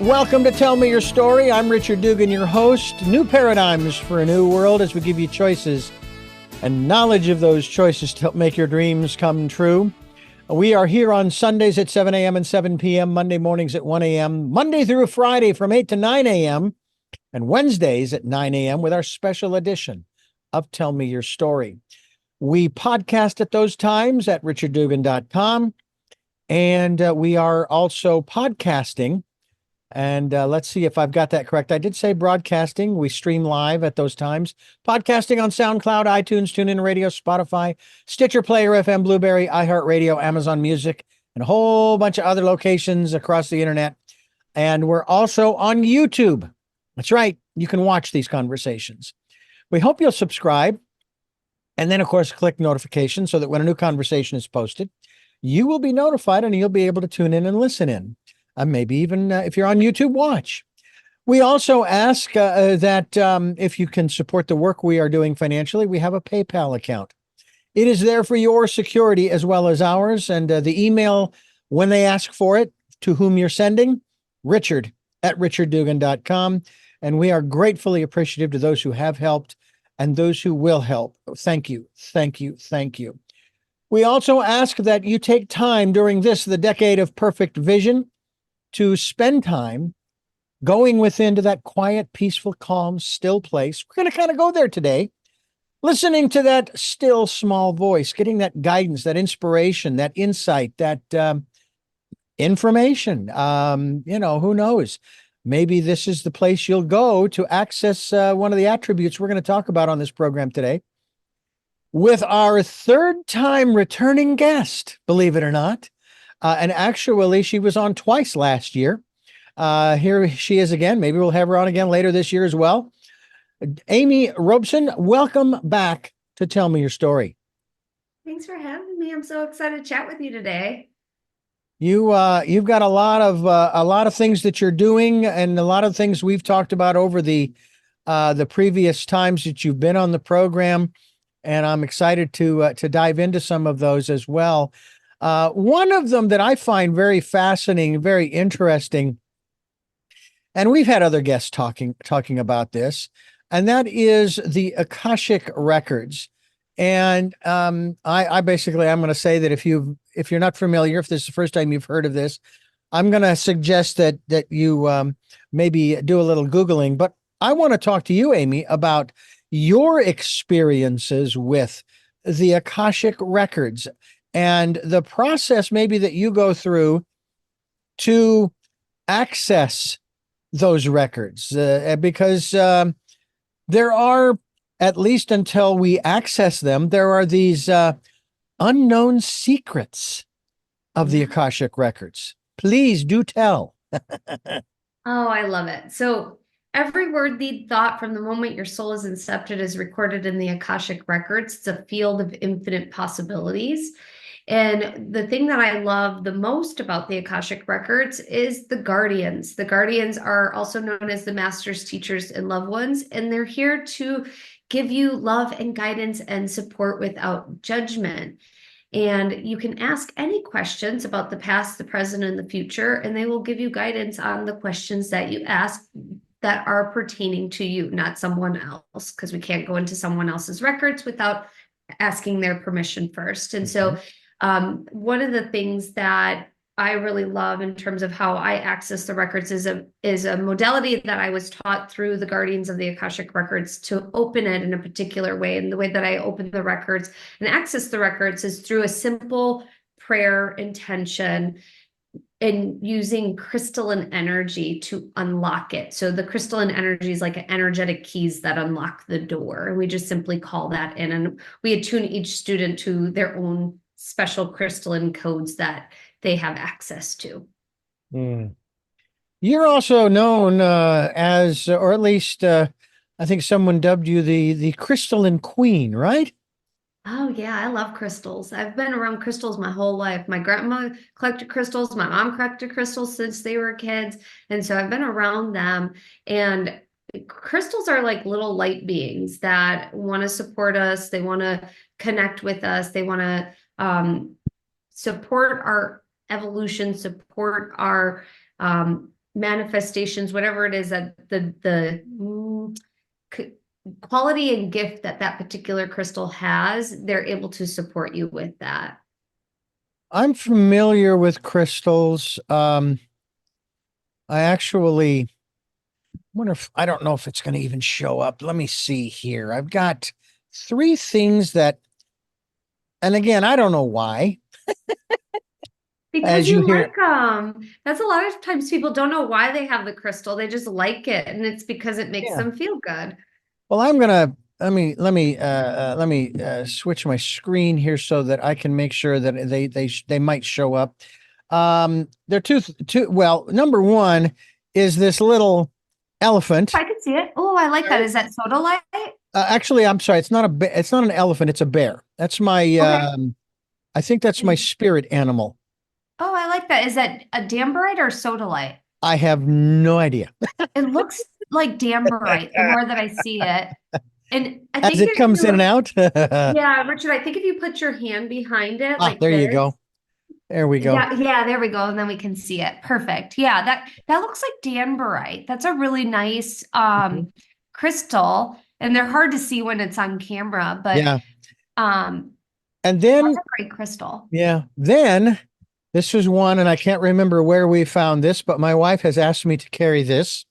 Welcome to Tell Me Your Story. I'm Richard Dugan, your host. New paradigms for a new world as we give you choices and knowledge of those choices to help make your dreams come true. We are here on Sundays at 7 a.m. and 7 p.m., Monday mornings at 1 a.m., Monday through Friday from 8 to 9 a.m., and Wednesdays at 9 a.m. with our special edition of Tell Me Your Story. We podcast at those times at richarddugan.com, and we are also podcasting. And let's see if I've got that correct. I did say broadcasting. We stream live at those times. Podcasting on SoundCloud, iTunes, TuneIn Radio, Spotify, Stitcher, Player FM, Blueberry, iHeartRadio, Amazon Music, and a whole bunch of other locations across the internet. And we're also on YouTube. That's right. You can watch these conversations. We hope you'll subscribe. And then, of course, click notifications so that when a new conversation is posted, you will be notified and you'll be able to tune in and listen in. Maybe even if you're on YouTube, watch. We also ask that if you can support the work we are doing financially, we have a PayPal account. It is there for your security as well as ours. And the email, when they ask for it, to whom you're sending, richard@richarddugan.com. And we are gratefully appreciative to those who have helped and those who will help. Thank you, thank you, thank you. We also ask that you take time during the decade of perfect vision, to spend time going within to that quiet, peaceful, calm, still place. We're going to kind of go there today, listening to that still small voice, getting that guidance, that inspiration, that insight, that information. Who knows? Maybe this is the place you'll go to access one of the attributes we're going to talk about on this program today with our third time returning guest, believe it or not. And actually, she was on twice last year. Here she is again. Maybe we'll have her on again later this year as well. Amy Robeson, welcome back to Tell Me Your Story. Thanks for having me. I'm so excited to chat with you today. You've got a lot of things that you're doing, and a lot of things we've talked about over the previous times that you've been on the program, and I'm excited to dive into some of those as well. One of them that I find very fascinating, very interesting, and we've had other guests talking about this, and that is the Akashic records. And I basically, I'm going to say that if you're not familiar, if this is the first time you've heard of this, I'm going to suggest that you maybe do a little Googling. But I want to talk to you, Amy, about your experiences with the Akashic records and the process maybe that you go through to access those records, because there are, at least until we access them, there are these unknown secrets of the Akashic records. Please do tell. Oh, I love it. So every word, deed, thought from the moment your soul is incepted is recorded in the Akashic records. It's a field of infinite possibilities. And the thing that I love the most about the Akashic records is the guardians. The guardians are also known as the masters, teachers, and loved ones, and they're here to give you love and guidance and support without judgment. And you can ask any questions about the past, the present, and the future, and they will give you guidance on the questions that you ask that are pertaining to you, not someone else, because we can't go into someone else's records without asking their permission first. And so one of the things that I really love in terms of how I access the records is a modality that I was taught through the guardians of the Akashic records to open it in a particular way. And the way that I open the records and access the records is through a simple prayer intention and using crystalline energy to unlock it. So the crystalline energy is like energetic keys that unlock the door. And we just simply call that in. And we attune each student to their own special crystalline codes that they have access to. You're also known as, or at least I think someone dubbed you the crystalline queen, right? Oh yeah, I love crystals. I've been around crystals my whole life. My grandma collected crystals, my mom collected crystals since they were kids. And so I've been around them. And crystals are like little light beings that want to support us. They want to connect with us. They want to support our evolution, support our manifestations, whatever it is that quality and gift that that particular crystal has, they're able to support you with that. I'm familiar with crystals. I actually wonder if, I don't know if it's going to even show up. Let me see here. I've got 3 things that, and again, I don't know why. Because As you you hear, like them. That's a lot of times people don't know why they have the crystal. They just like it, and it's because it makes yeah. them feel good. Well, I'm gonna let me switch my screen here so that I can make sure that they might show up. They're two. Well, number one is this little elephant. I can see it. Oh, I like that. Is that soda light? Actually, I'm sorry. It's not it's not an elephant. It's a bear. That's my. Okay. I think that's my spirit animal. Oh, I like that. Is that a damberite or soda light? I have no idea. It looks like damberite the more that I see it. And I As think it if comes in and you, out. yeah, Richard, I think if you put your hand behind it Ah, like there you this, go. There we go. yeah, there we go. And then we can see it. Perfect. Yeah, that looks like damberite. That's a really nice Mhm. crystal. And they're hard to see when it's on camera, but Yeah. um And that's then, a great crystal. yeah, then this was one, and I can't remember where we found this, but my wife has asked me to carry this.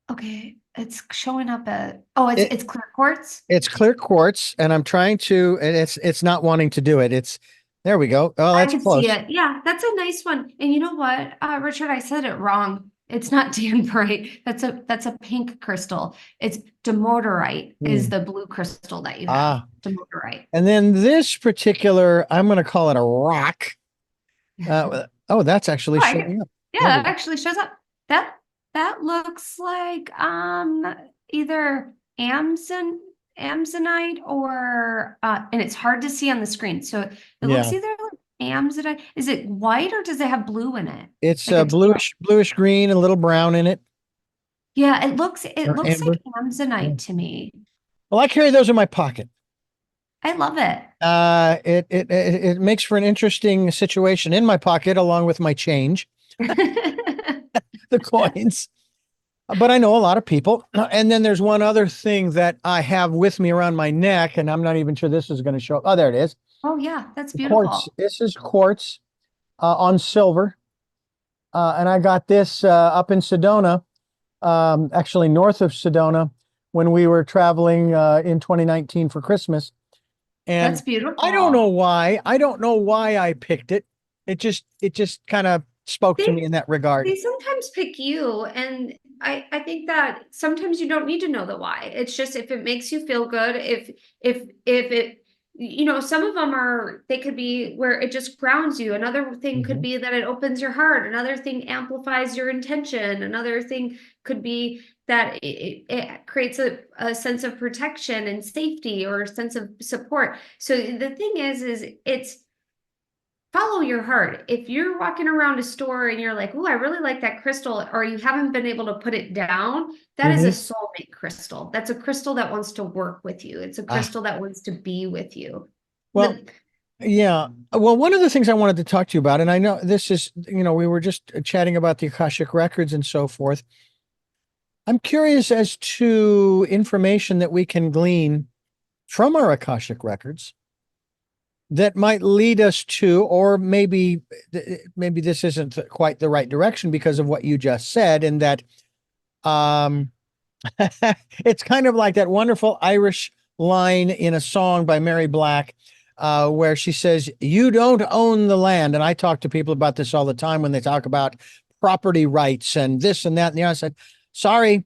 Okay, it's showing up at oh, It, it's clear quartz. it's clear quartz, and I'm trying to, and it's not wanting to do it. It's there we go. Oh, I that's can see close. it. Yeah, that's a nice one. And you know what, Richard, I said it wrong. It's not danberite. That's a pink crystal. It's demorderite is Hmm. the blue crystal that you have. Ah, Demorderite. and then this particular, I'm going to call it a rock. Oh, that's actually Oh, I get, showing up. yeah, There we that go. actually shows up. That looks like either Amazonite or and it's hard to see on the screen. So it looks Yeah, either like Amazonite. Is it white or does it have blue in it? it's Like a teal. bluish green, a little brown in it, Yeah, it or looks like amber. Yeah. Amazonite to me. Well, I carry those in my pocket. I love it. It makes for an interesting situation in my pocket, along with my change, the coins. But I know a lot of people. And then there's one other thing that I have with me around my neck, and I'm not even sure this is going to show up. Oh, there it is. Oh yeah, that's Quartz. beautiful. This is quartz on silver. And I got this up in Sedona, actually north of Sedona, when we were traveling in 2019 for Christmas. That's And I don't know beautiful. why. I don't know why I picked it. It just kind of spoke to me They in that regard. they sometimes pick you, and I think that sometimes you don't need to know the why. It's just if it makes you feel good, if it some of them are they could be where it just grounds you. Another thing could Mhm. be that it opens your heart. Another thing amplifies your intention. Another thing could be that it creates a sense of protection and safety or a sense of support. So the thing is it's follow your heart. If you're walking around a store and you're like, "Oh, I really like that crystal," or you haven't been able to put it down, that is a Mhm. soulmate crystal. That's a crystal that wants to work with you. It's a Ah, crystal that wants to be with you. well, yeah. Well, one of the things I wanted to talk to you about, and I know this is, we were just chatting about the Akashic records and so forth. I'm curious as to information that we can glean from our Akashic records that might lead us to, or maybe this isn't quite the right direction because of what you just said, and that um it's kind of like that wonderful Irish line in a song by Mary Black, where she says, "You don't own the land." And I talk to people about this all the time when they talk about property rights and this and that. And the other. I said, "Sorry,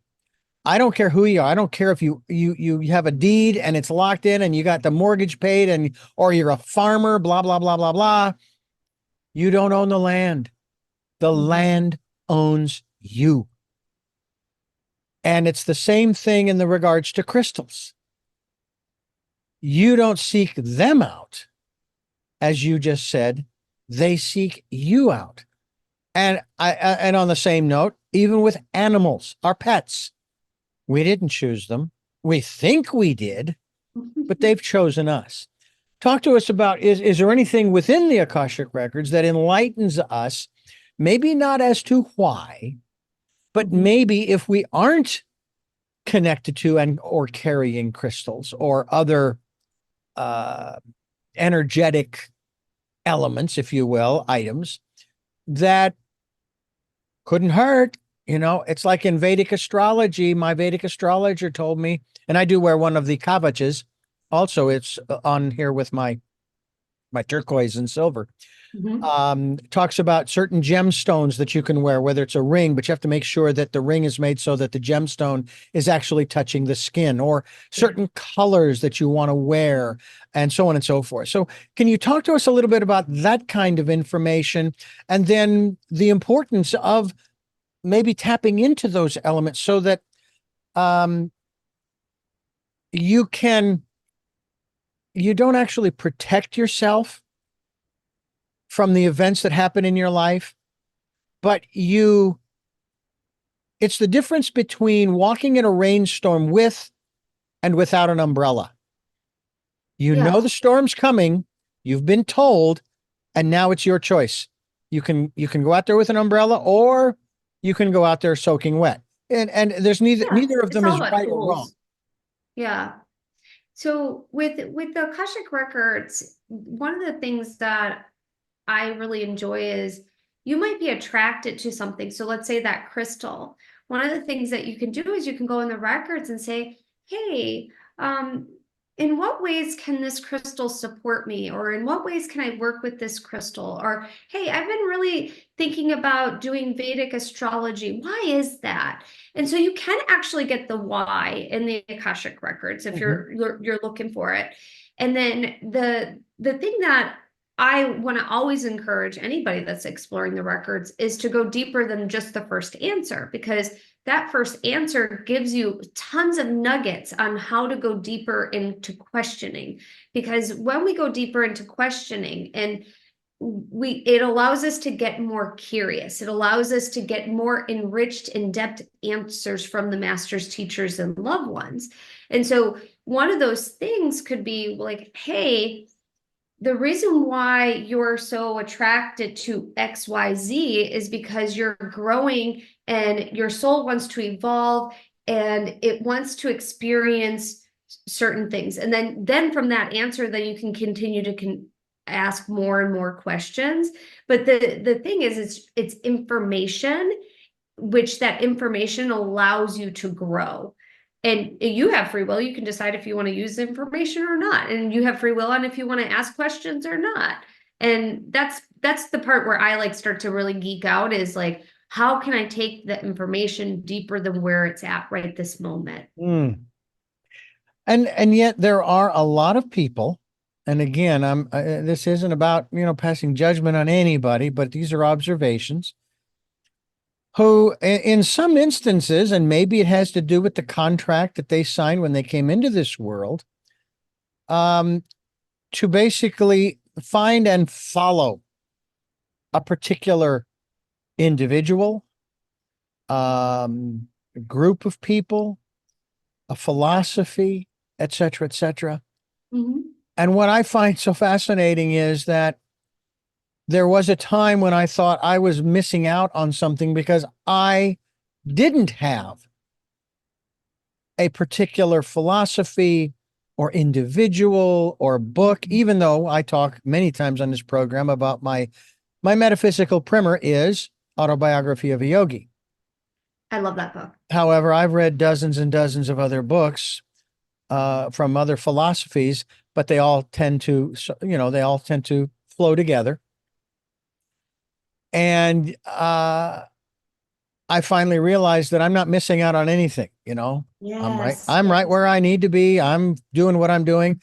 I don't care who you are. I don't care if you have a deed and it's locked in and you got the mortgage paid and or you're a farmer, blah blah blah blah blah. You don't own the land. The Mhm. land owns you." And it's the same thing in the regards to crystals. You don't seek them out, as you just said. They seek you out. And on the same note, even with animals, our pets, we didn't choose them. We think we did, but they've chosen us. Talk to us about, is there anything within the Akashic records that enlightens us maybe not as to why, but maybe if we aren't connected to and or carrying crystals or other energetic elements, if you will, items that couldn't hurt. It's like in Vedic astrology. My Vedic astrologer told me, and I do wear one of the kavachas. Also, it's on here with my turquoise and silver. Talks about certain gemstones that you can wear, whether it's a ring, but you have to make sure that the ring is made so that the gemstone is actually touching the skin, or certain colors that you want to wear, and so on and so forth. So can you talk to us a little bit about that kind of information, and then the importance of maybe tapping into those elements so that you don't actually protect yourself from the events that happen in your life, but it's the difference between walking in a rainstorm with and without an umbrella. You know the storm's coming, you've been told, and now it's your choice. You can go out there with an umbrella, or you can go out there soaking wet. And there's neither of them is right or wrong. Yeah. So with the Akashic records, one of the things that I really enjoy is you might be attracted to something. So let's say that crystal. One of the things that you can do is you can go in the records and say, hey, in what ways can this crystal support me? Or in what ways can I work with this crystal? Or, hey, I've been really thinking about doing Vedic astrology. Why is that? And so you can actually get the why in the Akashic records if you're looking for it. And then the thing that I want to always encourage anybody that's exploring the records is to go deeper than just the first answer, because that first answer gives you tons of nuggets on how to go deeper into questioning. Because when we go deeper into questioning, and it allows us to get more curious. It allows us to get more enriched, in-depth answers from the masters, teachers, and loved ones. And so one of those things could be like, hey, the reason why you're so attracted to XYZ is because you're growing and your soul wants to evolve and it wants to experience certain things. And then from that answer, then you can continue to ask more and more questions. But the thing is, it's information, which that information allows you to grow. And you have free will. You can decide if you want to use the information or not. And you have free will on if you want to ask questions or not. And that's the part where I start to really geek out, is like, how can I take the information deeper than where it's at right this moment? And yet there are a lot of people, and again, this isn't about, passing judgment on anybody, but these are observations, who in some instances, and maybe it has to do with the contract that they signed when they came into this world, to basically find and follow a particular individual, group of people, a philosophy, etc., etc. And what I find so fascinating is that there was a time when I thought I was missing out on something because I didn't have a particular philosophy or individual or book, even though I talk many times on this program about my metaphysical primer is Autobiography of a Yogi. I love that book. However, I've read dozens and dozens of other books from other philosophies, but they all tend to flow together. And I finally realized that I'm not missing out on anything. I'm right where I need to be. I'm doing what I'm doing.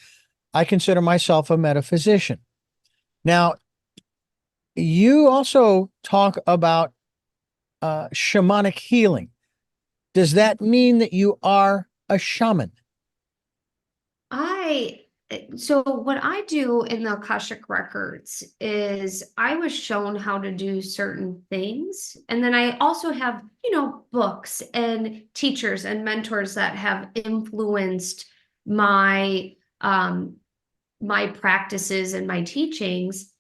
I consider myself a metaphysician. Now, you also talk about shamanic healing. Does that mean that you are a shaman? So what I do in the Akashic records is I was shown how to do certain things. And then I also have, books and teachers and mentors that have influenced my my practices and my teachings.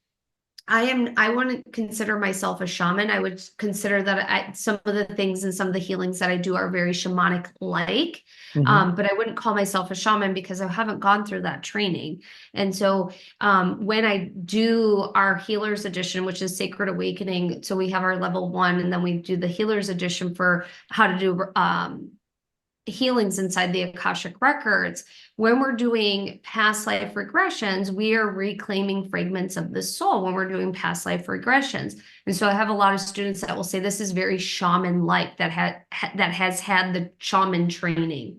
I wouldn't consider myself a shaman. I would consider that some of the things and some of the healings that I do are very shamanic like. Mhm. But I wouldn't call myself a shaman because I haven't gone through that training. And so when I do our healers edition, which is Sacred Awakening, so we have our level 1, and then we do the healers edition for how to do healings inside the Akashic records. When we're doing past life regressions, we are reclaiming fragments of the soul when we're doing past life regressions. And so I have a lot of students that will say this is very shaman-like, that has had the shaman training.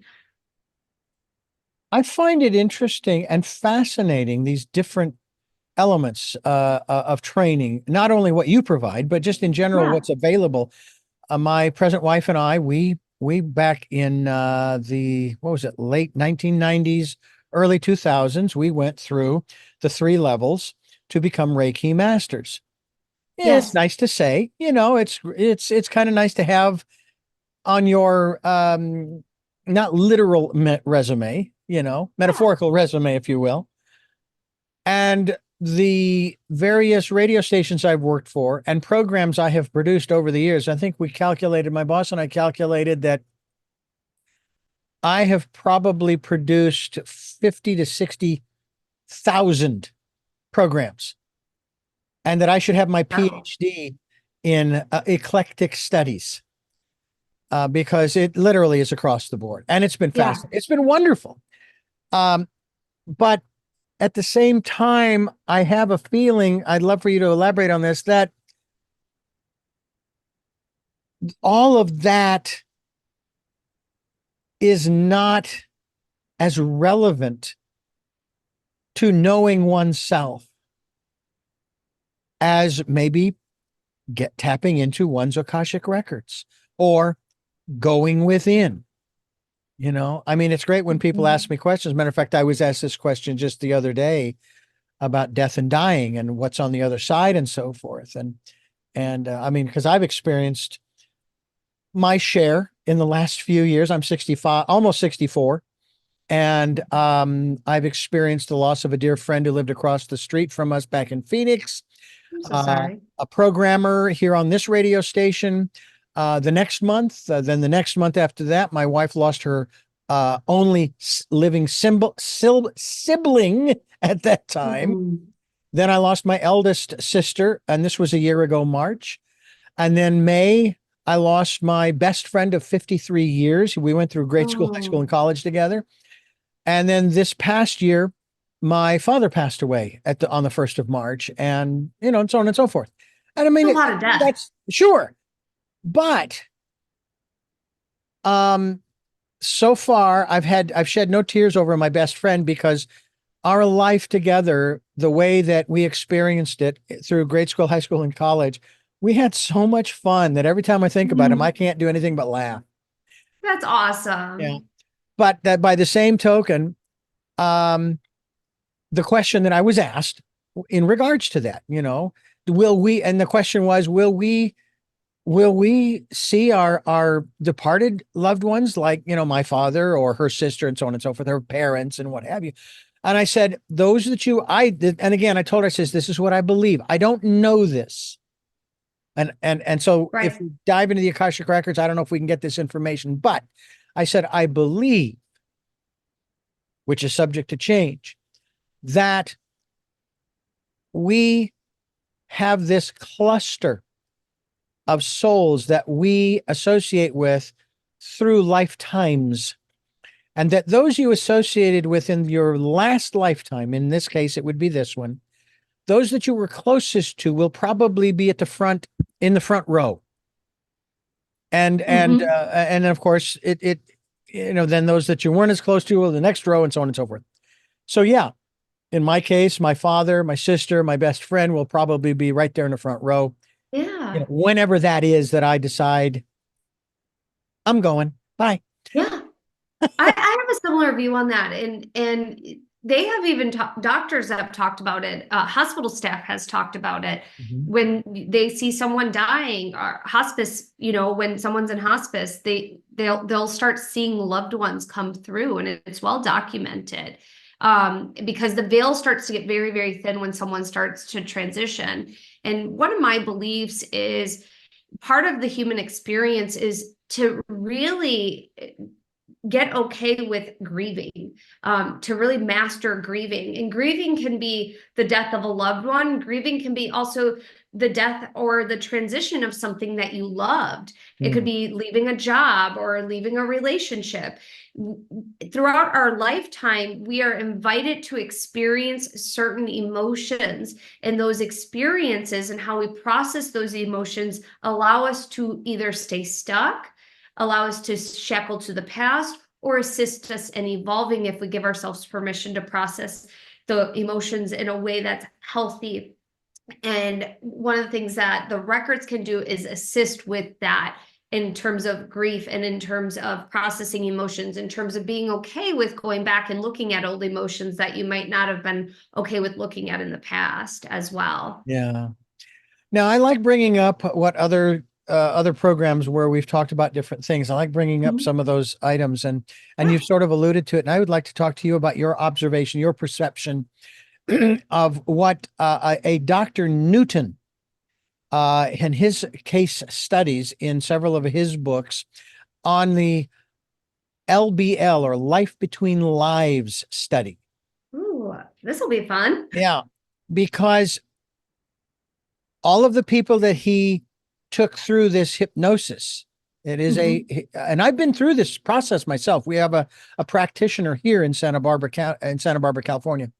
I find it interesting and fascinating, these different elements of training, not only what you provide, but just in general, Yeah. what's available. My present wife and I, we back in what was it, late 1990s, early 2000s, we went through the 3 levels to become Reiki masters. Yeah, it's Yes. nice to say, it's kind of nice to have on your not literal resume, Yeah. metaphorical resume, if you will. And the various radio stations I've worked for and programs I have produced over the years, I think my boss and I calculated that I have probably produced 50 to 60,000 programs, and that I should have my Wow. PhD in eclectic studies, because it literally is across the board. And it's been Yeah. fascinating. It's been wonderful. Um, but at the same time, I have a feeling, I'd love for you to elaborate on this, that all of that is not as relevant to knowing oneself as maybe tapping into one's Akashic records or going within. I mean, it's great when people ask Mhm. me questions. Matter of fact, I was asked this question just the other day about death and dying and what's on the other side and so forth. And I mean, because I've experienced my share in the last few years. I'm 65, almost 64. And I've experienced the loss of a dear friend who lived across the street from us back in Phoenix, I'm so sorry. a programmer here on this radio station. The next month, then the next month after that, my wife lost her only living sibling at that time. Mhm. Then I lost my eldest sister, and this was a year ago, March. And then May, I lost my best friend of 53 years. We went through grade school, high school, Oh, and college together. And then this past year, my father passed away on the 1st of March, and and so on and so forth. And I it's mean, a lot of death. that's sure, but um, so far I've shed no tears over my best friend, because our life together, the way that we experienced it through grade school, high school, and college, we had so much fun that every time I think about him, I Mhm. can't do anything but laugh. That's Yeah. awesome. But that by the same token, um, the question that I was asked in regards to that, will we, and the question was, will we see our departed loved ones, like, my father or her sister and so on and so forth, her parents and what have you. And I said, those that I did. And again, I told her, I says, this is what I believe. I don't know this. And so if Right. we dive into the Akashic records, I don't know if we can get this information, but I said, I believe, which is subject to change, that we have this cluster of souls that we associate with through lifetimes. And that those you associated with in your last lifetime, in this case, it would be this one, those that you were closest to will probably be at the front, in the front row. Hmm. And of course, then those that you weren't as close to will the next row, and so on and so forth. So yeah, in my case, my father, my sister, my best friend will probably be right there in the front row, Yeah. whenever that is that I decide I'm going. Bye. Yeah. I have a similar view on that, and they have even doctors have talked about it. Hospital staff has talked about it Mhm. when they see someone dying, or hospice. When someone's in hospice, they'll start seeing loved ones come through, and it's well documented. because the veil starts to get very, very thin when someone starts to transition. And one of my beliefs is part of the human experience is to really get okay with grieving, to really master grieving. And grieving can be the death of a loved one. Grieving can be also the death or the transition of something that you loved. It could be leaving a job or leaving a relationship. Throughout our lifetime, we are invited to experience certain emotions, and those experiences and how we process those emotions allow us to either stay stuck, allow us to shackle to the past, or assist us in evolving if we give ourselves permission to process the emotions in a way that's healthy. And one of the things that the records can do is assist with that in terms of grief and in terms of processing emotions, in terms of being okay with going back and looking at old emotions that you might not have been okay with looking at in the past as well. Yeah. Now, I like bringing up what other programs where we've talked about different things. I like bringing up some of those items, and you've sort of alluded to it. And I would like to talk to you about your observation, your perception of what a Dr. Newton and his case studies in several of his books on the LBL, or Life Between Lives study. Ooh, this will be fun. Yeah, because all of the people that he took through this hypnosis, it is and I've been through this process myself. We have a practitioner here in Santa Barbara, California,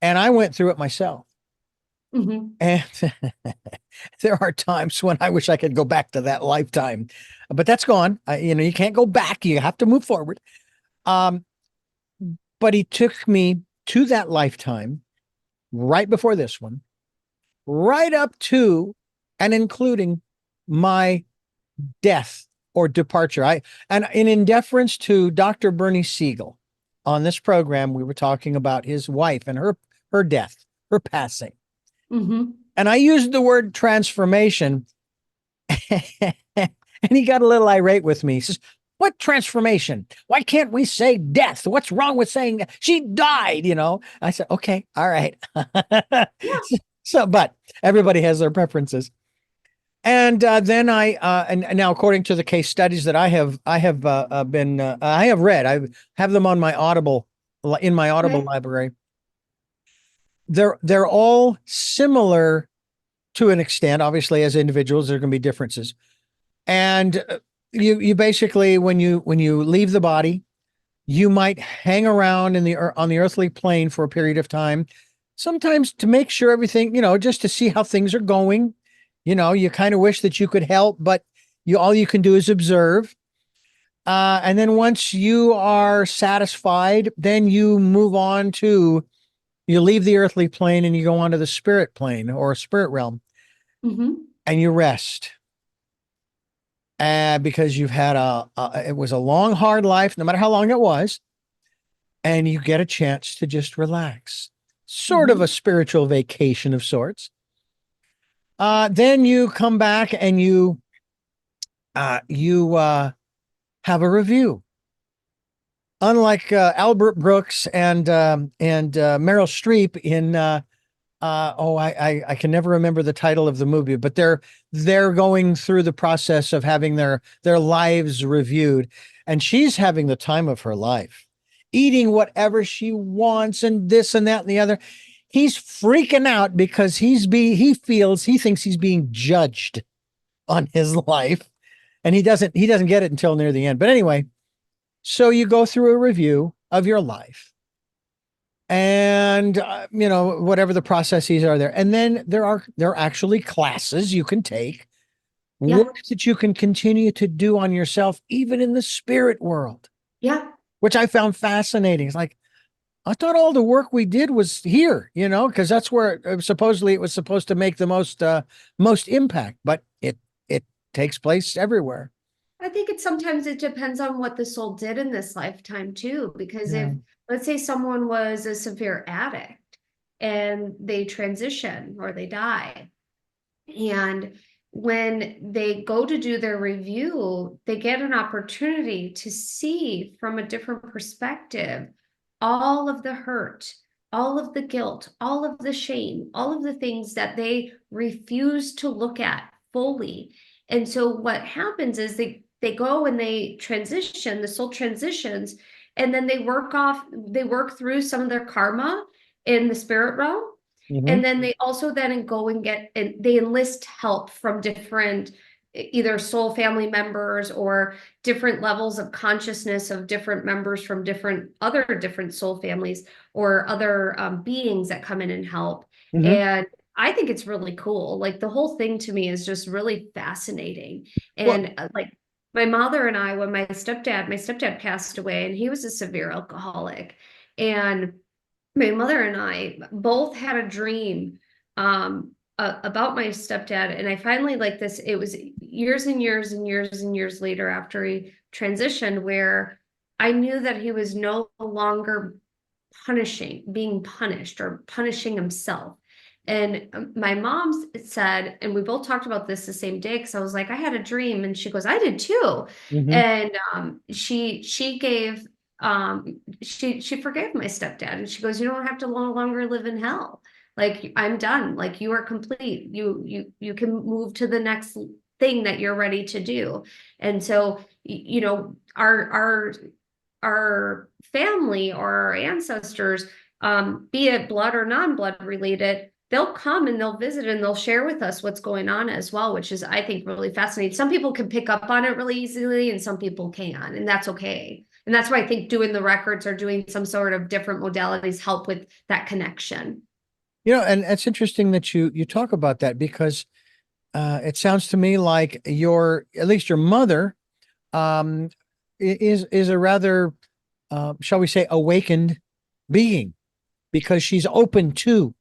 and I went through it myself. And there are times when I wish I could go back to that lifetime, but that's gone. You can't go back. You have to move forward. But he took me to that lifetime right before this one, right up to and including my death or departure. And in deference to Dr. Bernie Siegel, on this program, we were talking about his wife and her death, her passing. And I used the word transformation, and he got a little irate with me. He says, "What transformation? Why can't we say death? What's wrong with saying she died?" I said, "Okay, all right." So, but everybody has their preferences. And then and now, according to the case studies that I have read, I have them on my Audible, in my Audible library. They're all similar to an extent. Obviously, as individuals, there are going to be differences. And you basically, when you leave the body, you might hang around on the earthly plane for a period of time, sometimes to make sure everything, just to see how things are going. You kind of wish that you could help, but all you can do is observe. And then once you are satisfied, then you move on to, you leave the earthly plane and you go on to the spirit plane or spirit realm, and you rest. Because you've had it was a long, hard life, no matter how long it was, and you get a chance to just relax, sort of a spiritual vacation of sorts. Then you come back and you have a review. Unlike Albert Brooks and Meryl Streep in I can never remember the title of the movie, but they're going through the process of having their lives reviewed, and she's having the time of her life, eating whatever she wants and this and that and the other. He's freaking out because he thinks he's being judged on his life, and he doesn't get it until near the end. But anyway, so you go through a review of your life, and whatever the processes are there, and then there are actually classes you can take, work that you can continue to do on yourself, even in the spirit world. Which I found fascinating. It's like, I thought all the work we did was here, because that's where supposedly it was supposed to make the most impact, but it takes place everywhere. I think sometimes it depends on what the soul did in this lifetime too, because if, let's say, someone was a severe addict and they transition or they die, and when they go to do their review, they get an opportunity to see from a different perspective all of the hurt, all of the guilt, all of the shame, all of the things that they refuse to look at fully. And so what happens is they go and they transition, the soul transitions, and then they work through some of their karma in the spirit realm. Mm-hmm. And then they also then go and they enlist help from different either soul family members or different levels of consciousness of different members from different soul families or other beings that come in and help. Mm-hmm. And I think it's really cool. Like the whole thing to me is just really fascinating. Well, And like my mother and I, when my stepdad passed away, and he was a severe alcoholic, and my mother and I both had a dream about my stepdad. And I finally like this, it was years and years and years and years later after he transitioned, where I knew that he was no longer being punished or punishing himself. And my mom said, and we both talked about this the same day, because I was like, I had a dream, and she goes, I did too. mm-hmm. And she gave she forgave my stepdad, and she goes, you don't have to no longer live in hell. Like, I'm done. Like, you are complete. You can move to the next thing that you're ready to do. And so, you know, our family or our ancestors, be it blood or non-blood related, they'll come and they'll visit and they'll share with us what's going on as well, which is, I think, really fascinating. Some people can pick up on it really easily and some people can't, and that's okay. And that's why I think doing the records or doing some sort of different modalities help with that connection. And it's interesting that you talk about that, because it sounds to me like at least your mother, um, is a rather, shall we say, awakened being, because she's open to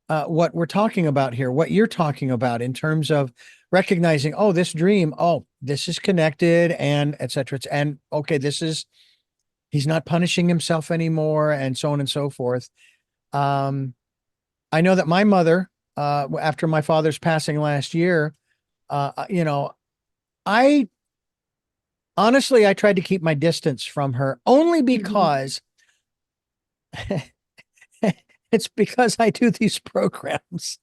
what we're talking about here, what you're talking about in terms of recognizing, oh, this dream, oh, this is connected, and et cetera. And okay, he's not punishing himself anymore, and so on and so forth. I know that my mother, after my father's passing last year, I honestly, I tried to keep my distance from her, only because it's because I do these programs.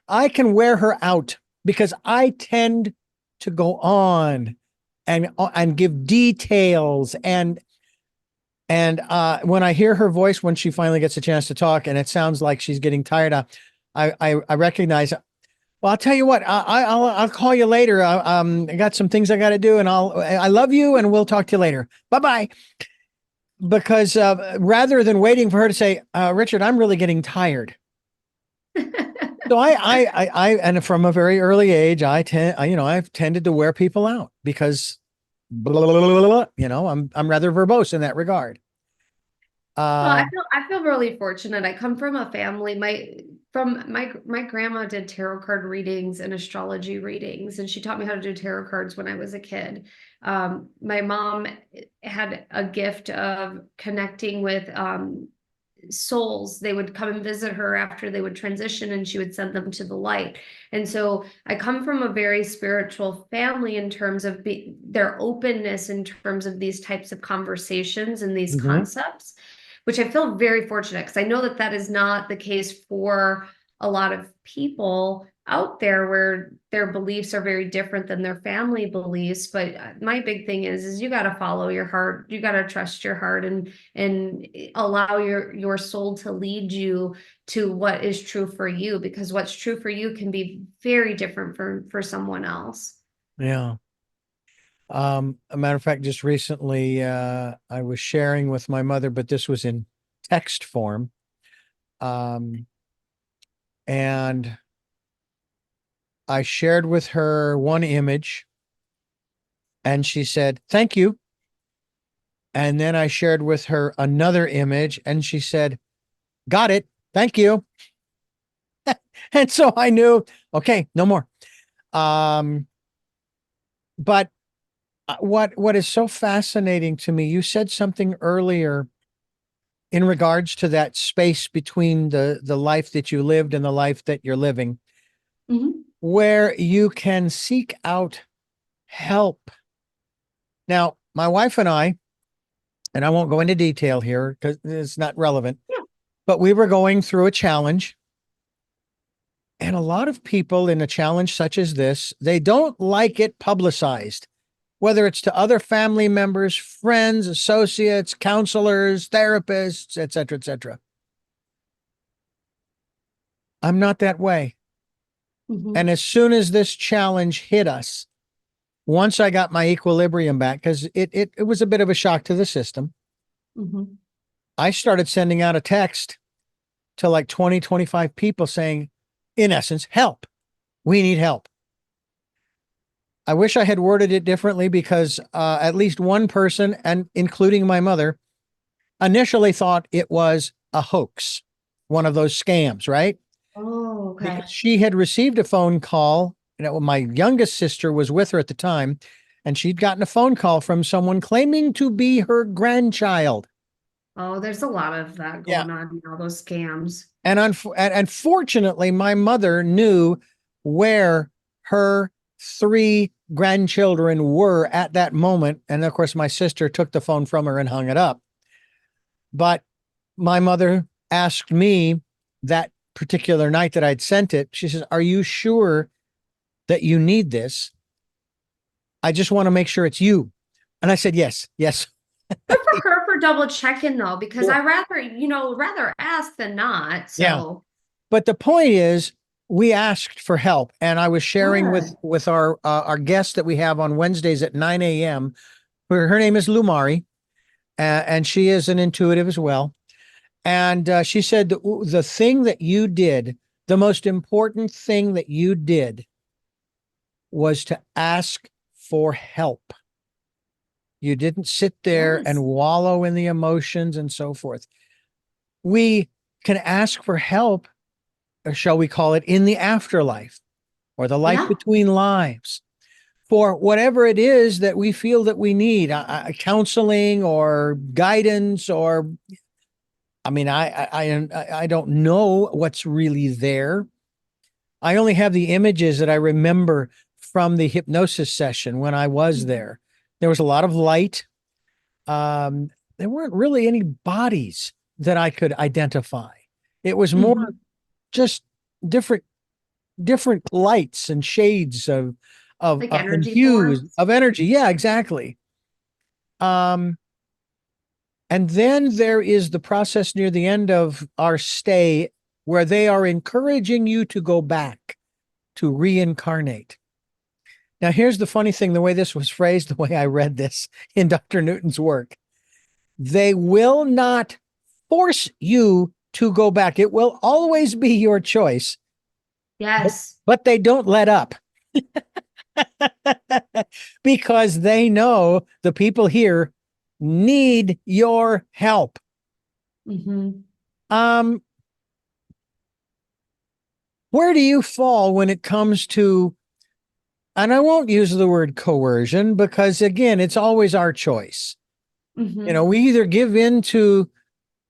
I can wear her out because I tend to go on and give details, and when I hear her voice when she finally gets a chance to talk, and it sounds like she's getting tired, I recognize. Well, I'll tell you what. I'll call you later. I got some things I got to do, and I love you, and we'll talk to you later. Bye bye. Because rather than waiting for her to say, Richard, I'm really getting tired. So and from a very early age, I've tended to wear people out because, blah, blah, blah, blah, I'm rather verbose in that regard. Well, Uh, I feel really fortunate. I come from a family. My grandma did tarot card readings and astrology readings, and she taught me how to do tarot cards when I was a kid. My mom had a gift of connecting with souls. They would come and visit her after they would transition, and she would send them to the light. And so I come from a very spiritual family in terms of their openness in terms of these types of conversations and these mhm. concepts, which I feel very fortunate, because I know that that is not the case for a lot of people out there, where their beliefs are very different than their family beliefs. But my big thing is you got to follow your heart. You got to trust your heart, and allow your soul to lead you to what is true for you, because what's true for you can be very different for someone else. Yeah. A matter of fact, just recently, I was sharing with my mother, but this was in text form. Um, and I shared with her one image, and she said, "Thank you." And then I shared with her another image, and she said, "Got it. Thank you." And so I knew, okay, no more. Um, but what is so fascinating to me, you said something earlier in regards to that space between the life that you lived and the life that you're living, Mhm. where you can seek out help. Now, my wife and I, and I won't go into detail here because it's not relevant, Yeah. but we were going through a challenge. And a lot of people in a challenge such as this, they don't like it publicized, whether it's to other family members, friends, associates, counselors, therapists, et cetera, et cetera. I'm not that way. Mhm. And as soon as this challenge hit us, once I got my equilibrium back, because it was a bit of a shock to the system, Mhm. I started sending out a text to like 20, 25 people saying, in essence, help. We need help. I wish I had worded it differently because at least one person, and including my mother, initially thought it was a hoax, one of those scams, right? Oh, okay. Because she had received a phone call. My youngest sister was with her at the time, and she'd gotten a phone call from someone claiming to be her grandchild. Oh, there's a lot of that Yeah. going on now, those scams. And fortunately, my mother knew where her three grandchildren were at that moment. And of course, my sister took the phone from her and hung it up. But my mother asked me that particular night that I'd sent it. She says, "Are you sure that you need this? I just want to make sure it's you." And I said, "Yes, yes." Good for her for double checking though, because Sure. I rather ask than not. Yeah. So But the point is, we asked for help, and I was sharing good. with our guest that we have on Wednesdays at 9 a.m. Her name is Lumari, and she is an intuitive as well. And she said the thing that you did, the most important thing that you did, was to ask for help. You didn't sit there Yes. and wallow in the emotions and so forth. We can ask for help, or shall we call it, in the afterlife or the life Yeah. between lives, for whatever it is that we feel that we need, counseling or guidance, or I mean, I don't know what's really there. I only have the images that I remember from the hypnosis session when I was there. There was a lot of light. Um, there weren't really any bodies that I could identify. It was more Mhm. just different lights and shades Like and energy hues forms. of energy. Yeah, exactly. Um, and then there is the process near the end of our stay where they are encouraging you to go back to reincarnate. Now, here's the funny thing, the way this was phrased, the way I read this in Dr. Newton's work. They will not force you to go back. It will always be your choice, Yes. but they don't let up because they know the people here need your help. Hmm. Um, where do you fall when it comes to, and I won't use the word coercion because again, it's always our choice. Hmm. We either give in to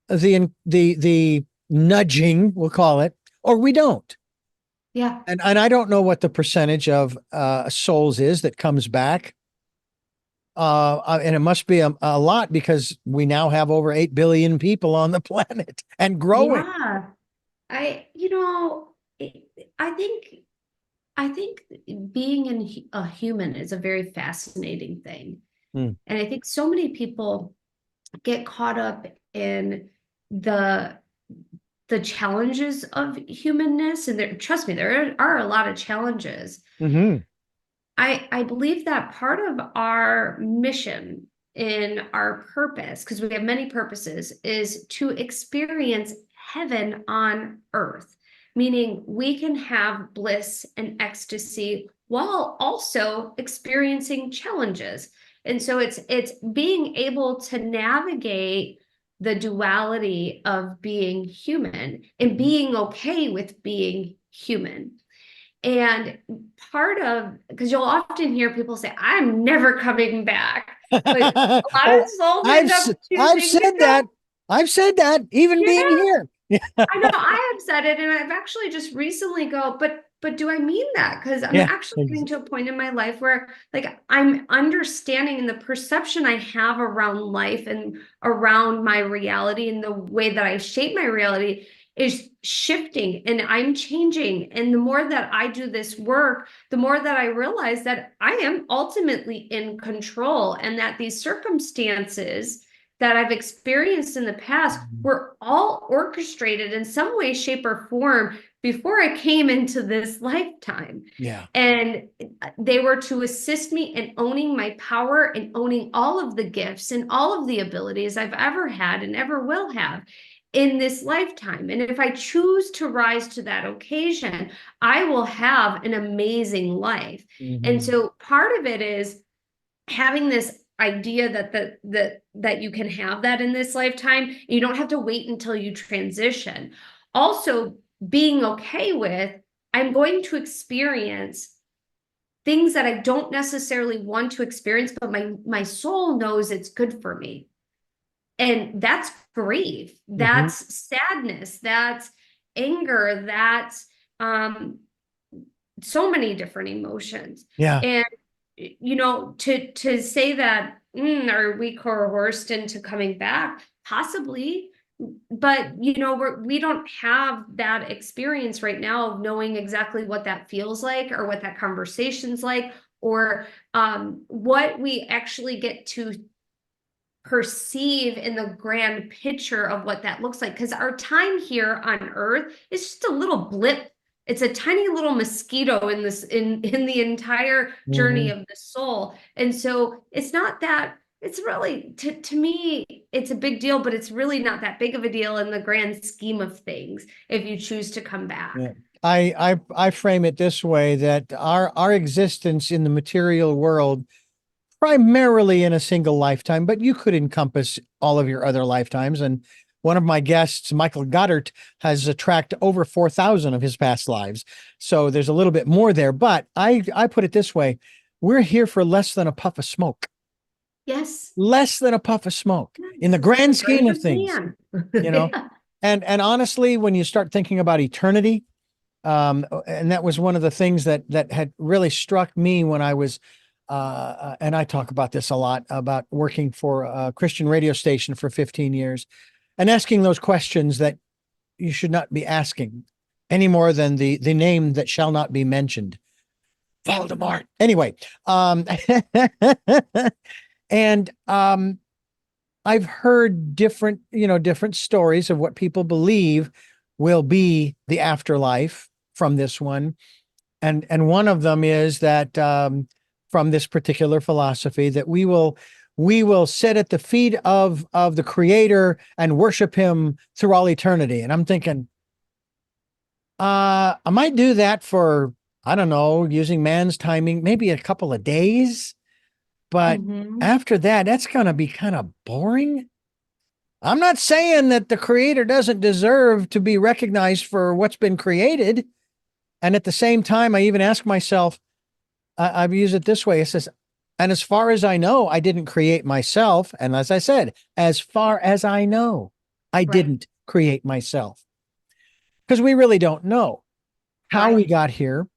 the nudging, we'll call it, or we don't. Yeah. And I don't know what the percentage of souls is that comes back. And it must be a lot because we now have over 8 billion people on the planet and growing. Yeah. I, you know, I think I think being a human is a very fascinating thing. Hmm. And I think so many people get caught up in the the challenges of humanness. And there, trust me, there are a lot of challenges. Mm-hmm. I believe that part of our mission in our purpose, because we have many purposes, is to experience heaven on earth, meaning we can have bliss and ecstasy while also experiencing challenges. And so it's being able to navigate the duality of being human and being okay with being human. And part of, because you'll often hear people say, I'm never coming back. But a lot of Oh, souls end up I've choosing to said go. that. I've said that even being Yeah, here. I know I have said it. And I've actually just recently go, but but do I mean that? Because I'm Yeah. actually getting to a point in my life where like I'm understanding and the perception I have around life and around my reality and the way that I shape my reality is shifting and I'm changing. And the more that I do this work, the more that I realize that I am ultimately in control and that these circumstances that I've experienced in the past were all orchestrated in some way, shape, or form before I came into this lifetime. Yeah. And they were to assist me in owning my power and owning all of the gifts and all of the abilities I've ever had and ever will have in this lifetime. And if I choose to rise to that occasion, I will have an amazing life. And so part of it is having this idea that you can have that in this lifetime. You don't have to wait until you transition. Also, being okay with, I'm going to experience things that I don't necessarily want to experience, but my soul knows it's good for me. And that's grief, that's sadness, that's anger, that's so many different emotions. Yeah. And you know, to say that are we coerced into coming back? Possibly, but you know, we don't have that experience right now of knowing exactly what that feels like or what that conversation's like, or what we actually get to perceive in the grand picture of what that looks like. Because our time here on Earth is just a little blip. It's a tiny little mosquito in this in the entire journey of the soul. And so it's not that, it's really to me it's a big deal, but it's really not that big of a deal in the grand scheme of things if you choose to come back. Yeah. I frame it this way, that our existence in the material world, primarily in a single lifetime, but you could encompass all of your other lifetimes. And one of my guests, Michael Goddard, has tracked over 4,000 of his past lives. So there's a little bit more there. But I put it this way: we're here for less than a puff of smoke. Yes. Less than a puff of smoke in the grand scheme of things, you know. Yeah. And honestly, when you start thinking about eternity, and that was one of the things that had really struck me when I was and I talk about this a lot, about working for a Christian radio station for 15 years and asking those questions that you should not be asking any more than the name that shall not be mentioned, Voldemort. Anyway, and I've heard different stories of what people believe will be the afterlife from this one. And one of them is that from this particular philosophy, that we will sit at the feet of the Creator and worship Him through all eternity. And I'm thinking, I might do that for, I don't know, using man's timing, maybe a couple of days. But after that, that's going to be kind of boring. I'm not saying that the Creator doesn't deserve to be recognized for what's been created. And at the same time, I even ask myself, I've used it this way. It says, and as far as I know, I didn't create myself. And as I said, as far as I know, I didn't create myself. Because we really don't know how we got here.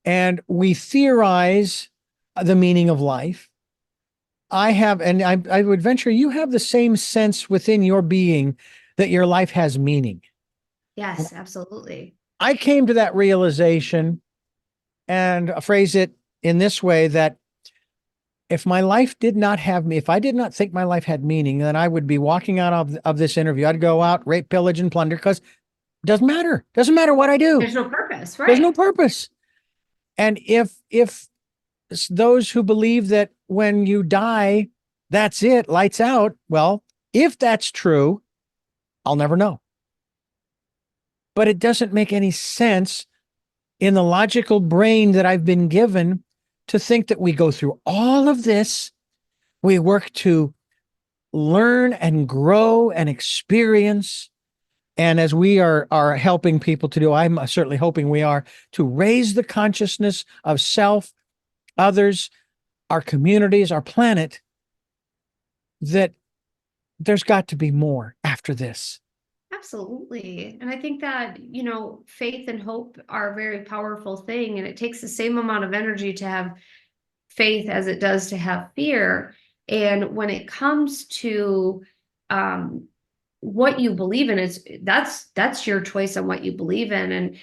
And we theorize the meaning of life. I would venture you have the same sense within your being that your life has meaning. Yes, absolutely. I came to that realization, and phrase it in this way, that if my life did not have me, if I did not think my life had meaning, then I would be walking out of this interview. I'd go out, rape, pillage, and plunder, because it doesn't matter. Doesn't matter what I do. There's no purpose, right? There's no purpose. And if those who believe that when you die, that's it, lights out, well, if that's true, I'll never know. But it doesn't make any sense in the logical brain that I've been given to think that we go through all of this, we work to learn and grow and experience. And as we are helping people to do, I'm certainly hoping we are, to raise the consciousness of self, others, our communities, our planet, that there's got to be more after this. Absolutely. And I think that, faith and hope are a very powerful thing, and it takes the same amount of energy to have faith as it does to have fear. And when it comes to what you believe in, that's your choice on what you believe in. And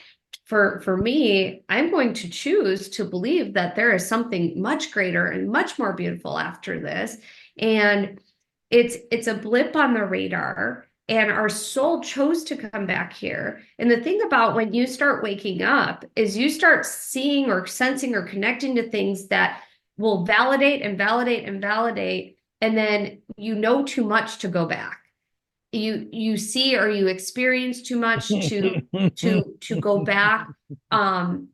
for me, I'm going to choose to believe that there is something much greater and much more beautiful after this. And it's a blip on the radar, and our soul chose to come back here. And the thing about when you start waking up is you start seeing or sensing or connecting to things that will validate and validate and validate, and then you know too much to go back. You see or you experience too much to go back. And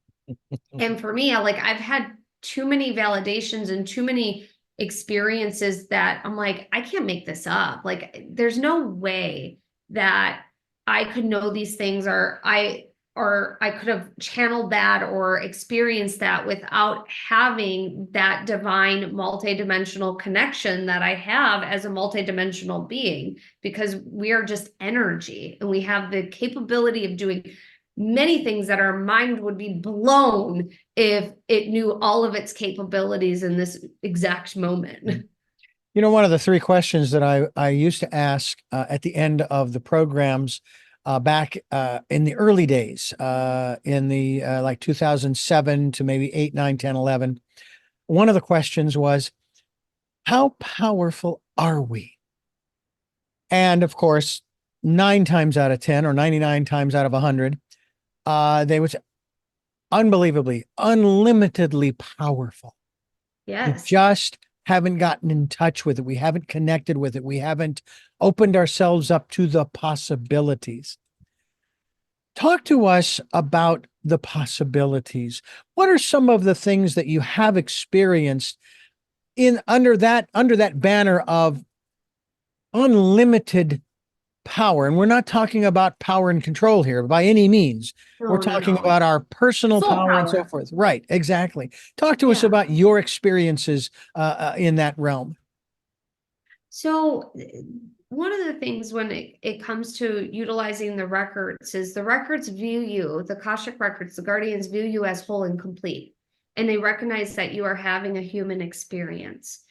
for me, I've had too many validations and too many experiences that I'm like, I can't make this up. Like, there's no way that I could know these things, or I could have channeled that or experienced that without having that divine multidimensional connection that I have as a multidimensional being, because we are just energy and we have the capability of doing many things that our mind would be blown if it knew all of its capabilities in this exact moment. One of the three questions that I used to ask at the end of the programs back in the early days, in the like 2007 to maybe 8, 9, 10, 11, one of the questions was, how powerful are we? And of course, 9 times out of 10 or 99 times out of 100, they would say, unbelievably, unlimitedly powerful. Yes. We just haven't gotten in touch with it. We haven't connected with it. We haven't opened ourselves up to the possibilities. Talk to us about the possibilities. What are some of the things that you have experienced under that banner of unlimited power? And we're not talking about power and control here by any means. We're talking about our personal power and so forth. Right, exactly. Talk to us about your experiences in that realm. So one of the things when it comes to utilizing the records is the records view you, the Akashic records, the guardians view you as whole and complete. And they recognize that you are having a human experience.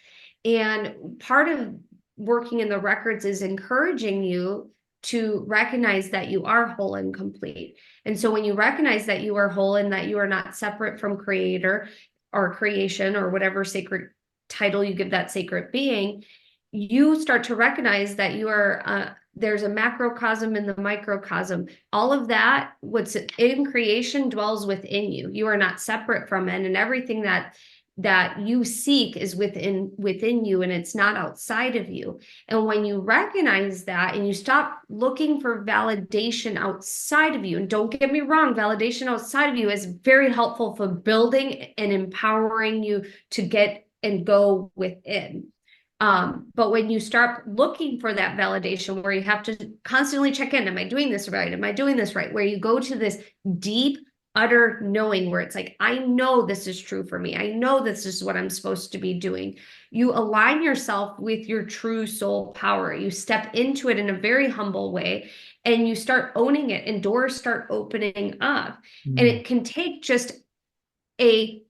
And part of working in the records is encouraging you to recognize that you are whole and complete. And so when you recognize that you are whole and that you are not separate from creator or creation or whatever sacred title you give that sacred being, you start to recognize that you are there's a macrocosm in the microcosm. All of that, what's in creation, dwells within you. You are not separate from it, and everything that you seek is within you, and it's not outside of you. And when you recognize that and you stop looking for validation outside of you, and don't get me wrong, validation outside of you is very helpful for building and empowering you to get and go within. But when you start looking for that validation where you have to constantly check in, am I doing this right? Am I doing this right? Where you go to this deep, utter knowing where it's like, I know this is true for me. I know this is what I'm supposed to be doing. You align yourself with your true soul power. You step into it in a very humble way, and you start owning it, and doors start opening up. And it can take just a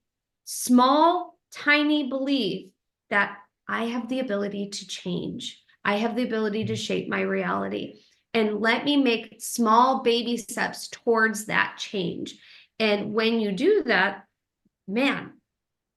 small, tiny belief that I have the ability to change. I have the ability to shape my reality. And let me make small baby steps towards that change. And when you do that, man,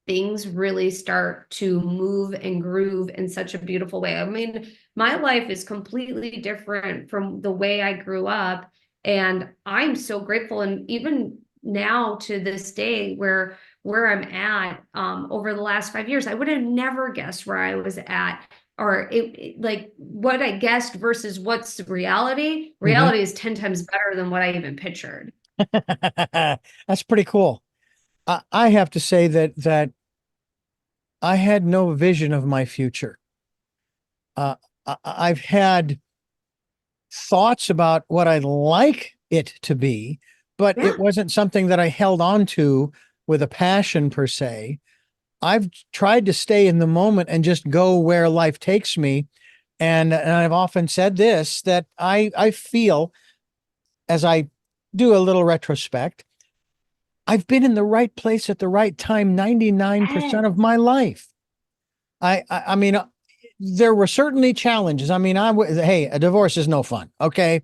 things really start to move and groove in such a beautiful way. I mean, my life is completely different from the way I grew up. And I'm so grateful. And even now to this day, where I'm at, over the last 5 years, I would have never guessed where I was at, or like what I guessed versus what's reality. Reality is 10 times better than what I even pictured. That's pretty cool. I have to say that I had no vision of my future. I've had thoughts about what I'd like it to be, but it wasn't something that I held on to with a passion per se. I've tried to stay in the moment and just go where life takes me. And I've often said this, that I feel, as I do a little retrospect, I've been in the right place at the right time 99% of my life. I mean, there were certainly challenges. I mean, hey, a divorce is no fun. Okay.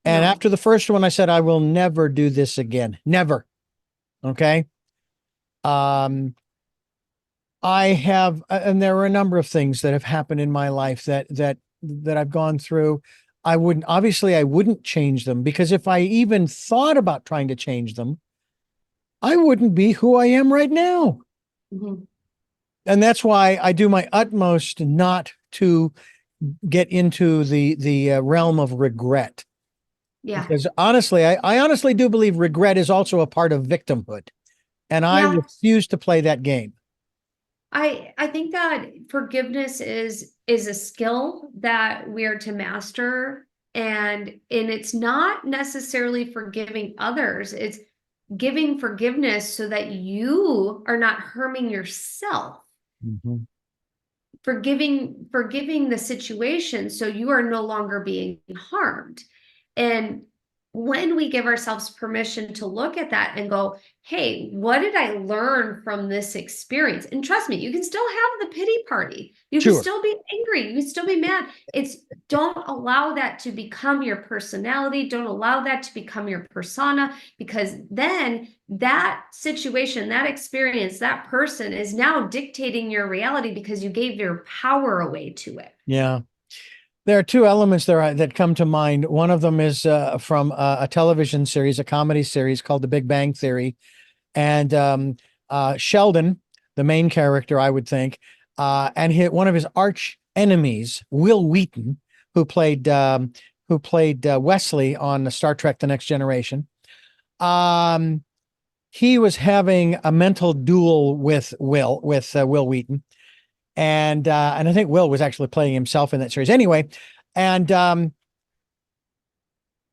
And No. after the first one, I said, I will never do this again. Never. Okay. Um, I have, and there are a number of things that have happened in my life that I've gone through. I wouldn't change them, because if I even thought about trying to change them, I wouldn't be who I am right now. Mhm. And that's why I do my utmost not to get into the realm of regret. Yeah. Because honestly, I honestly do believe regret is also a part of victimhood. And I Yeah. refuse to play that game. I think that forgiveness is a skill that we are to master, and it's not necessarily forgiving others. It's giving forgiveness so that you are not harming yourself. Mhm. Forgiving the situation so you are no longer being harmed. And when we give ourselves permission to look at that and go, hey, what did I learn from this experience? And trust me, you can still have the pity party. You can Sure. still be angry. You can still be mad. It's don't allow that to become your personality. Don't allow that to become your persona, because then that situation, that experience, that person is now dictating your reality because you gave your power away to it. Yeah. There are two elements there that come to mind. One of them is from a television series, a comedy series called The Big Bang Theory. And Sheldon, the main character, I would think, and one of his arch enemies, Will Wheaton, who played Wesley on Star Trek: The Next Generation. Um, he was having a mental duel with Will Wheaton, and I think Will was actually playing himself in that series. Anyway, and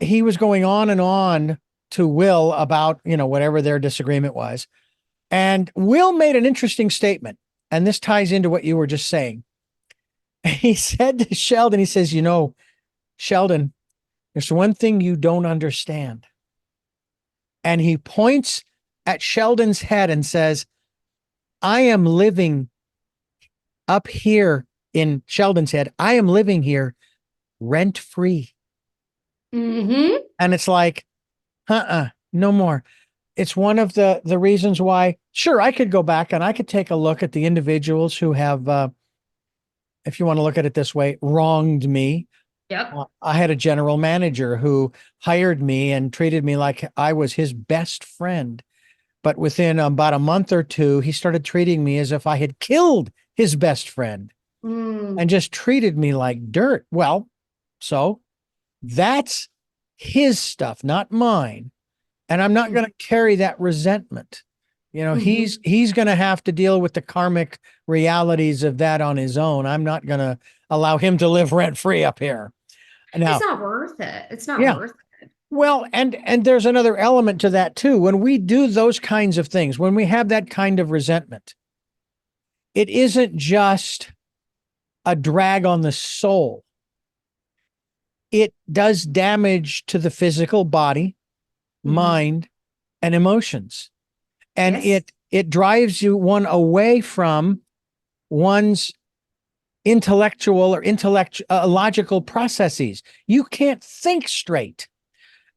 he was going on and on to Will about whatever their disagreement was. And Will made an interesting statement, and this ties into what you were just saying. He said to Sheldon, he says, Sheldon, there's one thing you don't understand. And he points at Sheldon's head and says, I am living up here in Sheldon's head. I am living here rent free. Mm-hmm. And it's like, no more. It's one of the reasons why, sure, I could go back and I could take a look at the individuals who have, if you want to look at it this way, wronged me. Yep. I had a general manager who hired me and treated me like I was his best friend. But within about a month or two, he started treating me as if I had killed his best friend Mm. and just treated me like dirt. Well, so that's his stuff, not mine. And I'm not going to carry that resentment. Mm-hmm. He's going to have to deal with the karmic realities of that on his own. I'm not going to allow him to live rent free up here. It's Now, not worth it. It's not yeah. worth it. Well, and there's another element to that too. When we do those kinds of things, when we have that kind of resentment, it isn't just a drag on the soul. It does damage to the physical body, Mm-hmm. mind, and emotions. And Yes. it drives one away from one's intellectual or logical processes. You can't think straight.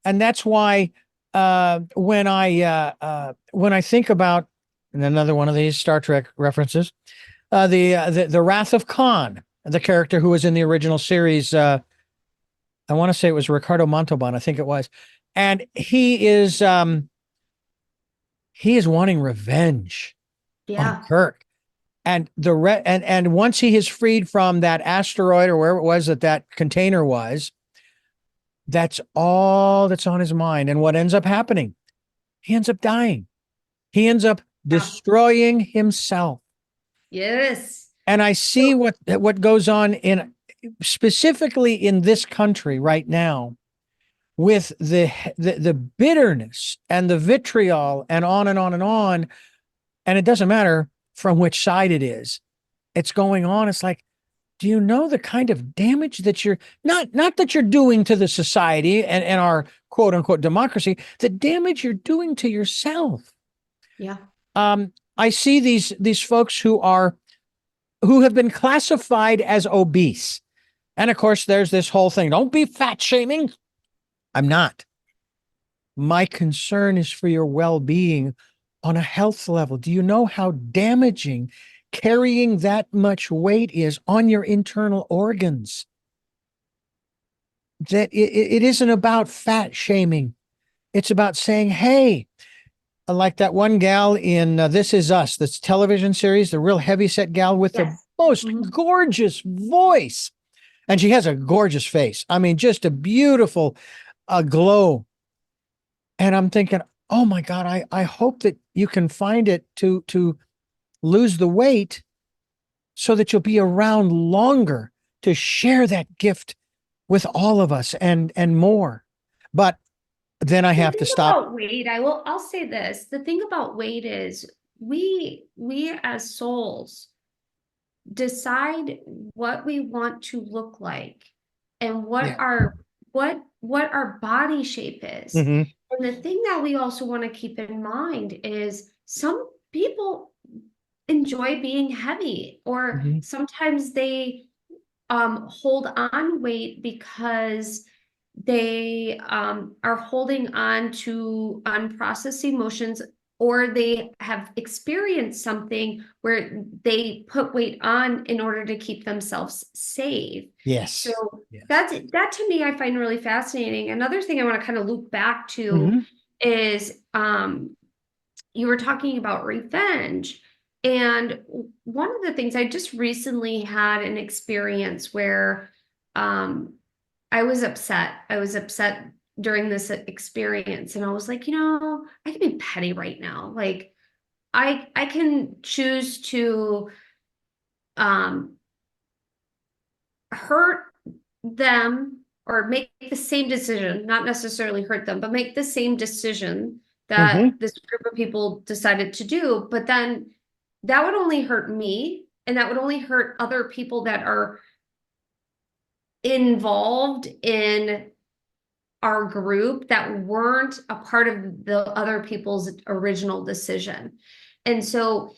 And that's why when I think about, and another one of these Star Trek references, the Wrath of Khan, the character who was in the original series, I want to say it was Ricardo Montalban, I think it was, and he is wanting revenge on Yeah. Kirk. And and once he is freed from that asteroid or wherever it was that container was, that's all that's on his mind. And what ends up happening? He ends up dying. He ends up Yeah. destroying himself. Yes. And I see So, what goes on specifically in this country right now with the bitterness and the vitriol and on and on and on. And it doesn't matter from which side it is. It's going on. It's like, do you know the kind of damage that you're not that you're doing to the society and our quote unquote democracy, the damage you're doing to yourself? Yeah. I see these folks who have been classified as obese. And of course, there's this whole thing. Don't be fat shaming. I'm not. My concern is for your well-being on a health level. Do you know how damaging carrying that much weight is on your internal organs? That it isn't about fat shaming. It's about saying, hey, like that one gal in This Is Us, this television series, the real heavyset gal with the most gorgeous voice. And she has a gorgeous face. I mean, just a beautiful glow. And I'm thinking, oh my God, I hope that you can find it to lose the weight so that you'll be around longer to share that gift with all of us and more. But then I have to stop. About weight, I'll say this. The thing about weight is we as souls decide what we want to look like and what our body shape is. Mm-hmm. And the thing that we also want to keep in mind is some people enjoy being heavy, or sometimes they hold on weight because they are holding on to unprocessed emotions, or they have experienced something where they put weight on in order to keep themselves safe. Yes. So that to me, I find really fascinating. Another thing I want to kind of loop back to is you were talking about revenge. And one of the things, I just recently had an experience where I was upset. I was upset during this experience, and I was like, I can be petty right now. Like I can choose to hurt them or make the same decision, not necessarily hurt them, but make the same decision that this group of people decided to do. But then that would only hurt me, and that would only hurt other people that are involved in our group that weren't a part of the other people's original decision. And so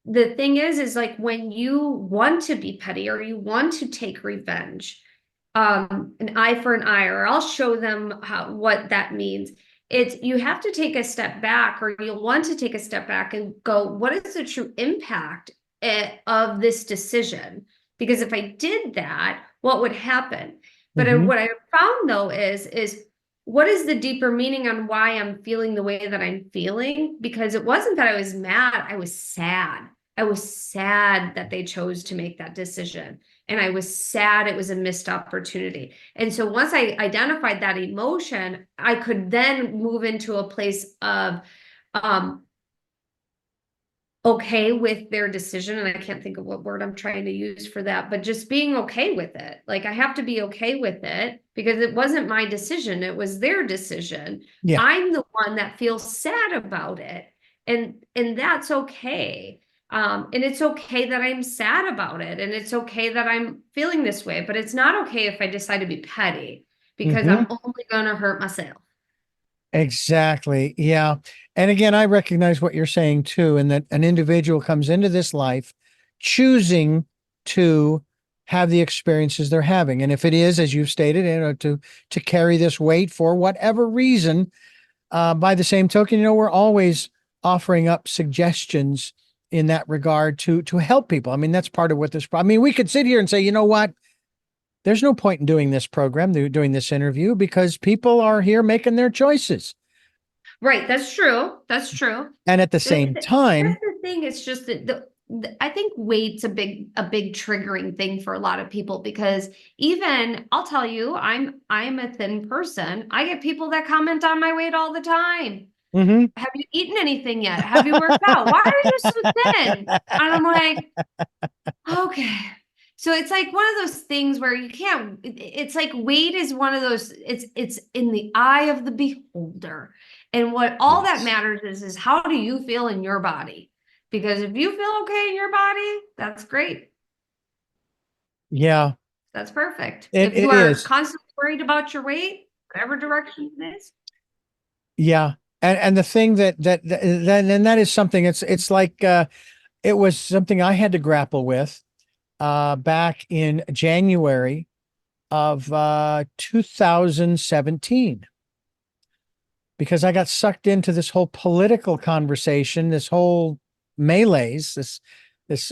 the thing is like when you want to be petty or you want to take revenge, an eye for an eye, or I'll show them what that means. You have to take a step back, or you'll want to take a step back and go, what is the true impact of this decision? Because if I did that, what would happen? But what I found though is what is the deeper meaning on why I'm feeling the way that I'm feeling? Because it wasn't that I was mad, I was sad. I was sad that they chose to make that decision. And I was sad it was a missed opportunity. And so once I identified that emotion, I could then move into a place of okay with their decision. And I can't think of what word I'm trying to use for that, but just being okay with it. Like I have to be okay with it because it wasn't my decision. It was their decision. Yeah. I'm the one that feels sad about it. And that's okay. And it's okay that I'm sad about it. And it's okay that I'm feeling this way, but it's not okay if I decide to be petty because I'm only going to hurt myself. Exactly. Yeah. And again, I recognize what you're saying too, and that an individual comes into this life choosing to have the experiences they're having. And if it is, as you've stated, to carry this weight for whatever reason, by the same token, we're always offering up suggestions in that regard to help people. I mean, that's part of what this, I mean, we could sit here and say, you know what? There's no point in doing this program, doing this interview, because people are here making their choices. Right. That's true. That's true. And at the same time, that's the thing. It's just that I think weight's a big triggering thing for a lot of people, because even I'll tell you, I'm a thin person. I get people that comment on my weight all the time. Have you eaten anything yet? Have you worked out? Why are you so thin? And I'm like, okay. So it's like one of those things where you can't, it's like weight is one of those, it's in the eye of the beholder. And what all that matters is how do you feel in your body? Because if you feel okay in your body, that's great. Yeah, That's perfect. it, If you it are is. constantly worried about your weight, whatever direction it is. Yeah. And the thing and that is something, it's like, it was something I had to grapple with, back in January of, 2017, because I got sucked into this whole political conversation, this whole melees, this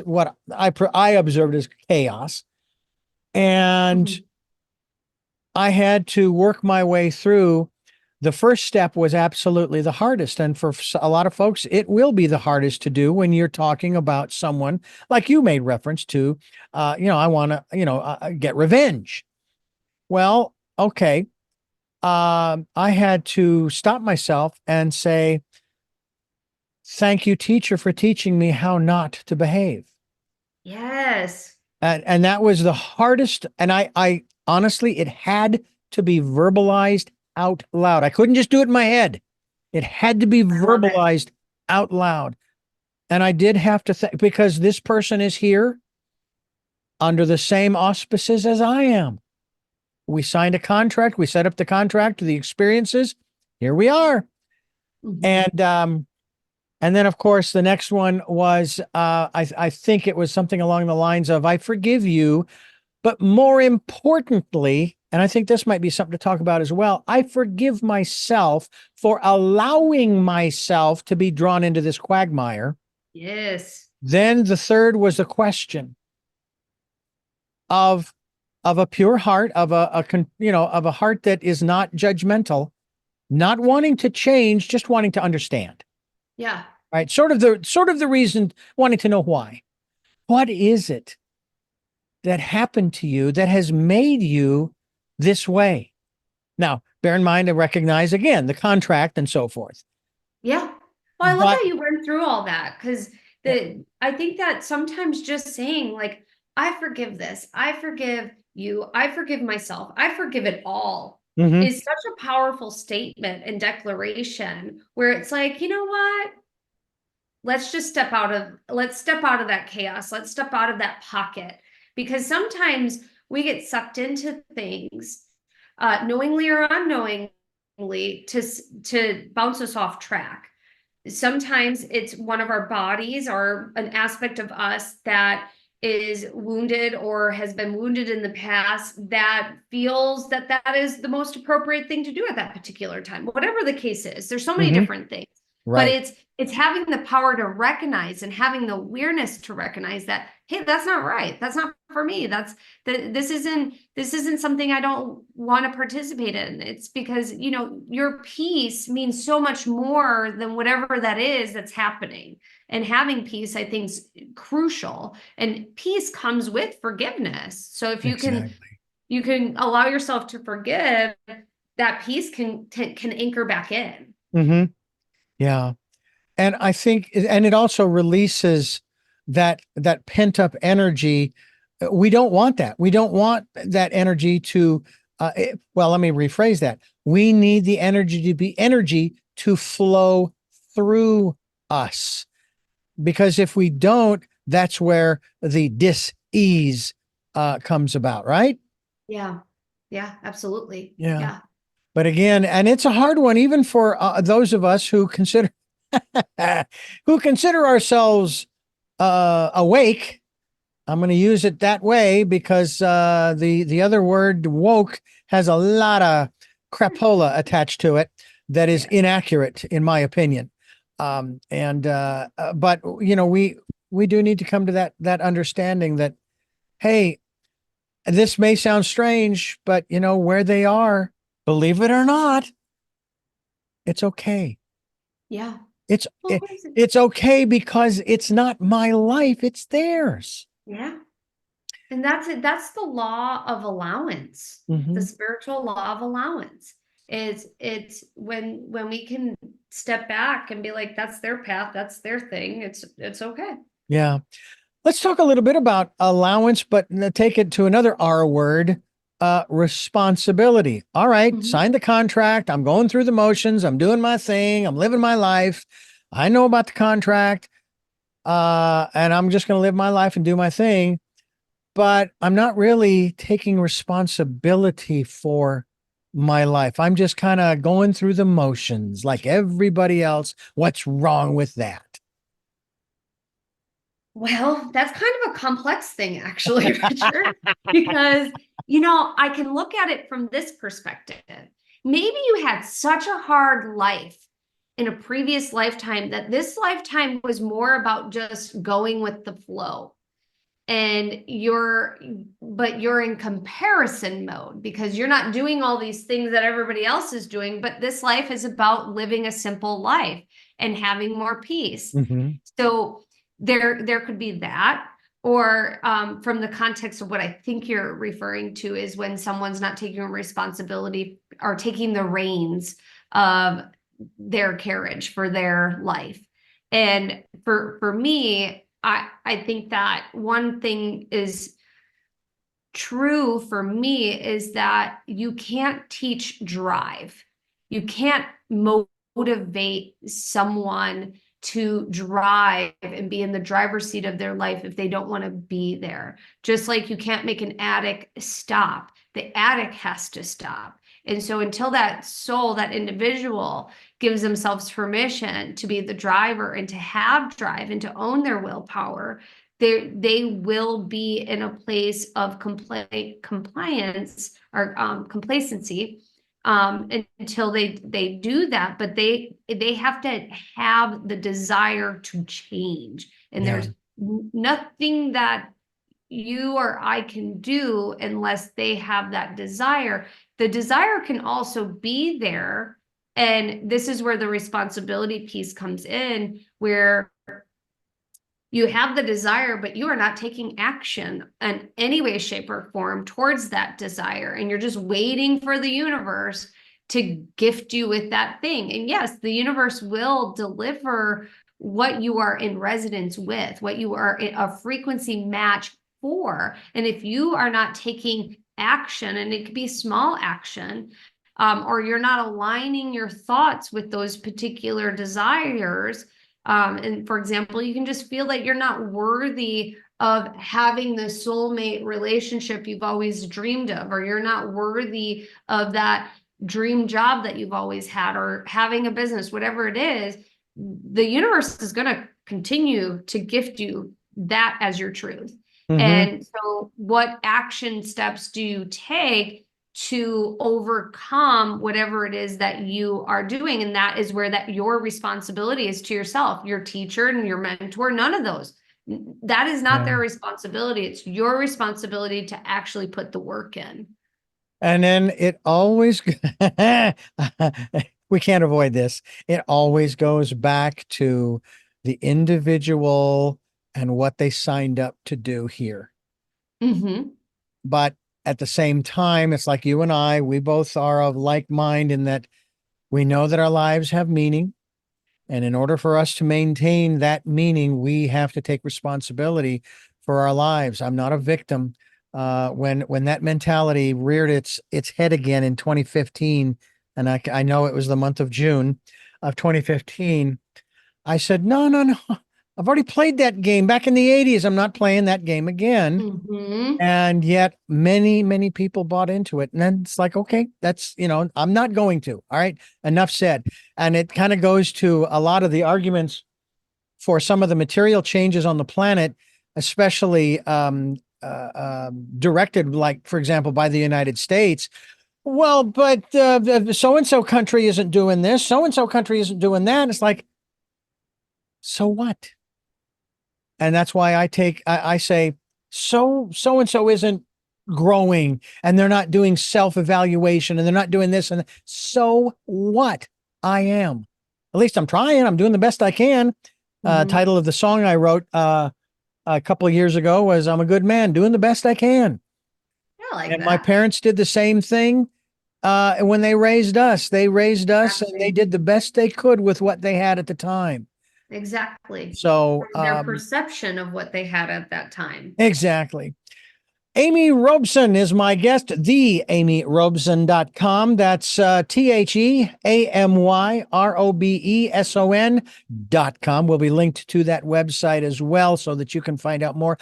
what I observed as chaos, and Mhm. I had to work my way through. The first step was absolutely the hardest, and for a lot of folks, it will be the hardest to do when you're talking about someone like you made reference to. I want to, get revenge. Well, okay. I had to stop myself and say, thank you, teacher, for teaching me how not to behave. Yes. And that was the hardest. And I honestly, it had to be verbalized out loud. I couldn't just do it in my head. It had to be I love it. verbalized out loud. And I did have to think, because this person is here under the same auspices as I am. We signed a contract. We set up the contract, the experiences. Here we are. Mhm. And then, of course, the next one was, I think it was something along the lines of, I forgive you. But more importantly, and I think this might be something to talk about as well, I forgive myself for allowing myself to be drawn into this quagmire. Yes. Then the third was the question of a pure heart, of of a heart that is not judgmental, not wanting to change, just wanting to understand. Yeah. Right? Sort of the reason, wanting to know why. What is it that happened to you that has made you this way? Now, bear in mind and recognize again the contract and so forth. Yeah. Well, I love But how you went through all that because I think that sometimes just saying like, I forgive this, I forgive you, I forgive myself, I forgive it all mhm, is such a powerful statement and declaration where it's like, you know what? Let's step out of that chaos. Let's step out of that pocket because sometimes we get sucked into things knowingly or unknowingly to bounce us off track. Sometimes it's one of our bodies or an aspect of us that is wounded or has been wounded in the past that feels that that is the most appropriate thing to do at that particular time, whatever the case is. There's so many mhm, different things, but right. it's having the power to recognize and having the awareness to recognize that, hey, that's not right, that's not for me, this isn't something I don't want to participate in. It's because your peace means so much more than whatever that is that's happening, and having peace I think is crucial, and peace comes with forgiveness. So if Exactly. you can allow yourself to forgive, that peace can anchor back in. Hmm. Yeah. And I think, and it also releases that pent up energy. We don't want that. We don't want that energy to, well, let me rephrase that. We need the energy to be energy to flow through us. Because if we don't, that's where the dis-ease comes about, right? Yeah. Yeah, absolutely. Yeah. Yeah. But again, and it's a hard one, even for those of us who consider who consider ourselves awake. I'm going to use it that way because the other word woke has a lot of crapola attached to it that is Yeah. inaccurate in my opinion. But we do need to come to that understanding that, hey, this may sound strange, but where they are, believe it or not, it's okay. Yeah. It's Well, it, it's okay because it's not my life, it's theirs. yeah. And that's it. That's the law of allowance, the Hmm. spiritual law of allowance. It's when we can step back and be like, that's their path, that's their thing. It's okay. Yeah. Let's talk a little bit about allowance, but take it to another R word, responsibility. All right, Mhm. sign the contract. I'm going through the motions. I'm doing my thing. I'm living my life. I know about the contract, and I'm just going to live my life and do my thing. but I'm not really taking responsibility for my life. I'm just kind of going through the motions like everybody else. What's wrong with that? Well, that's kind of a complex thing, actually, Richard, because, I can look at it from this perspective. Maybe you had such a hard life in a previous lifetime that this lifetime was more about just going with the flow. And you're in comparison mode because you're not doing all these things that everybody else is doing, but this life is about living a simple life and having more peace. Mm-hmm. So there could be that, or from the context of what I think you're referring to is when someone's not taking responsibility or taking the reins of their carriage for their life. And for me, I think that one thing is true for me is that you can't teach drive. You can't motivate someone to drive and be in the driver's seat of their life if they don't want to be there. Just like you can't make an addict stop. The addict has to stop. And so until that soul, that individual gives themselves permission to be the driver and to have drive and to own their willpower, they will be in a place of compliance or complacency until they do that. But they have to have the desire to change. And there's nothing that you or I can do unless they have that desire. The desire can also be there. And this is where the responsibility piece comes in, where you have the desire, but you are not taking action in any way, shape, or form towards that desire. And you're just waiting for the universe to gift you with that thing. And yes, the universe will deliver what you are in resonance with, what you are a frequency match for. And if you are not taking action, and it could be small action, or you're not aligning your thoughts with those particular desires. And for example, you can just feel that you're not worthy of having the soulmate relationship you've always dreamed of, or you're not worthy of that dream job that you've always had, or having a business, whatever it is. The universe is going to continue to gift you that as your truth. Mm-hmm. And so what action steps do you take to overcome whatever it is that you are doing? And that is where that your responsibility is to yourself, your teacher and your mentor. None of those. That is not their responsibility. It's your responsibility to actually put the work in. And then it always, we can't avoid this. It always goes back to the individual and what they signed up to do here. Mm-hmm. But at the same time, it's like you and I, we both are of like mind in that we know that our lives have meaning. And in order for us to maintain that meaning, we have to take responsibility for our lives. I'm not a victim. When that mentality reared its head again in 2015, and I know it was the month of June of 2015, I said, no. I've already played that game back in the 80s. I'm not playing that game again. Mm-hmm. And yet many people bought into it. And then it's like, okay, that's, I'm not going to. All right. Enough said. And it kind of goes to a lot of the arguments for some of the material changes on the planet, especially directed, like, for example, by the United States. Well, but so-and-so country isn't doing this. So-and-so country isn't doing that. And it's like, so what? And that's why I say, so-and-so isn't growing and they're not doing self-evaluation and they're not doing this. And so what? I am. At least I'm trying. I'm doing the best I can. Mm-hmm. Title of the song I wrote a couple of years ago was I'm a good man doing the best I can. I like and that. My parents did the same thing when they raised us. They raised us and they did the best they could with what they had at the time. Exactly. So their perception of what they had at that time. Exactly. Amy Robeson is my guest, theamyrobeson.com. That's TheAmyRobeson.com. We'll be linked to that website as well so that you can find out more.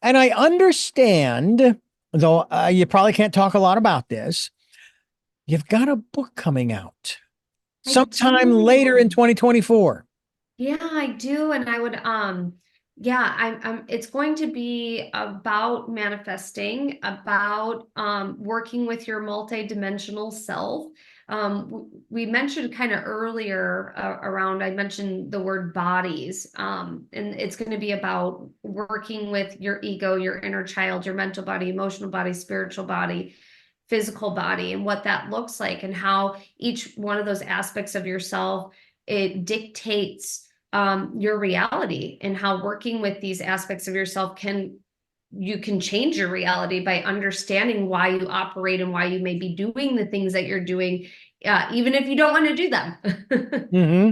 And I understand, though you probably can't talk a lot about this, you've got a book coming out I sometime later in do. 2024. Yeah, I do. And I would, yeah, it's going to be about manifesting, about working with your multidimensional self. We mentioned kind of earlier around, I mentioned the word bodies, and it's going to be about working with your ego, your inner child, your mental body, emotional body, spiritual body, physical body, and what that looks like, and how each one of those aspects of yourself, it dictates your reality, and how working with these aspects of yourself you can change your reality by understanding why you operate and why you may be doing the things that you're doing, even if you don't want to do them. Mm-hmm.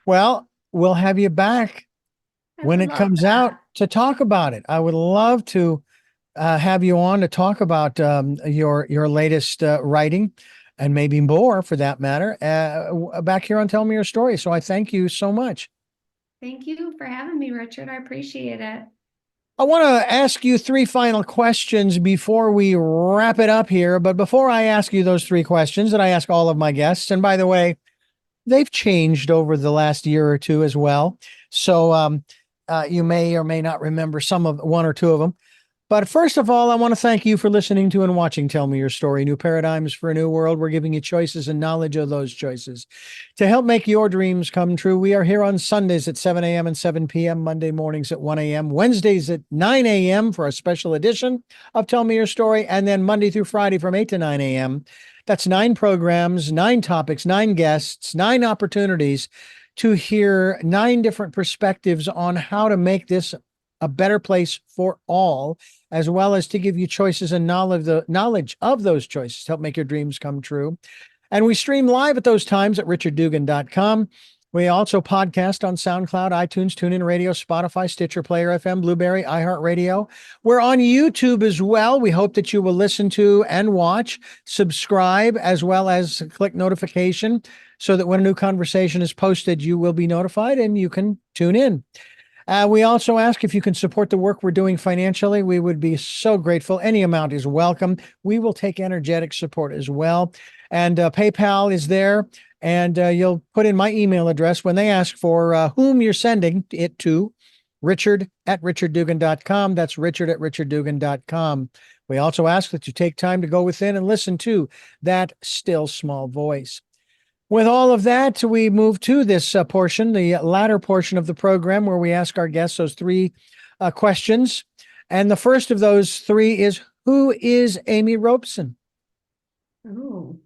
Well, we'll have you back I when would it love comes out that. to talk about it. I would love to have you on to talk about your latest writing, and maybe more for that matter, back here on Tell Me Your Story. So I thank you so much. Thank you for having me, Richard. I appreciate it. I want to ask you three final questions before we wrap it up here. But before I ask you those three questions that I ask all of my guests, and by the way, they've changed over the last year or two as well. So you may or may not remember some of one or two of them. But first of all, I want to thank you for listening to and watching Tell Me Your Story, New Paradigms for a New World. We're giving you choices and knowledge of those choices to help make your dreams come true. We are here on Sundays at 7 a.m. and 7 p.m., Monday mornings at 1 a.m., Wednesdays at 9 a.m. for a special edition of Tell Me Your Story, and then Monday through Friday from 8 to 9 a.m. That's 9 programs, 9 topics, 9 guests, 9 opportunities to hear 9 different perspectives on how to make this a better place for all, as well as to give you choices and knowledge of those choices to help make your dreams come true. And we stream live at those times at richarddugan.com. We also podcast on SoundCloud, iTunes, TuneIn Radio, Spotify, Stitcher, Player FM, Blueberry, iHeartRadio. We're on YouTube as well. We hope that you will listen to and watch, subscribe, as well as click notification so that when a new conversation is posted, you will be notified and you can tune in. We also ask if you can support the work we're doing financially. We would be so grateful. Any amount is welcome. We will take energetic support as well. And PayPal is there. And you'll put in my email address when they ask for whom you're sending it to, richard@richarddugan.com. That's richard@richarddugan.com. We also ask that you take time to go within and listen to that still small voice. With all of that, we move to this portion, the latter portion of the program, where we ask our guests those three questions. And the first of those three is, who is Amy Robeson? Oh,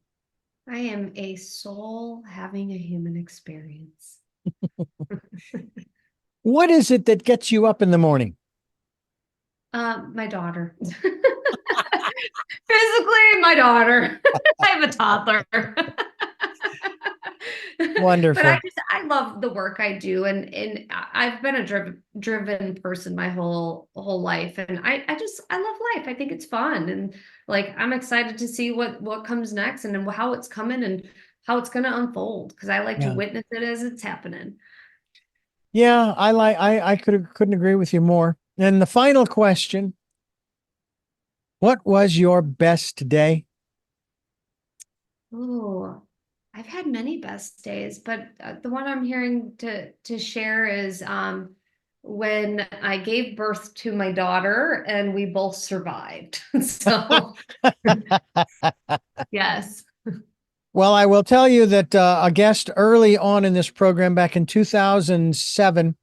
I am a soul having a human experience. What is it that gets you up in the morning? My daughter. Physically, my daughter. I have a toddler. But Wonderful. I love the work I do, and I've been a driven person my whole life, and I love life. I think it's fun, and like I'm excited to see what comes next and how it's coming and how it's going to unfold, because I like to Yeah. witness it as it's happening. Yeah, I couldn't agree with you more. And the final question, what was your best day? Oh, I've had many best days, but the one I'm hearing to share is when I gave birth to my daughter and we both survived. So, yes. Well, I will tell you that a guest early on in this program back in 2007,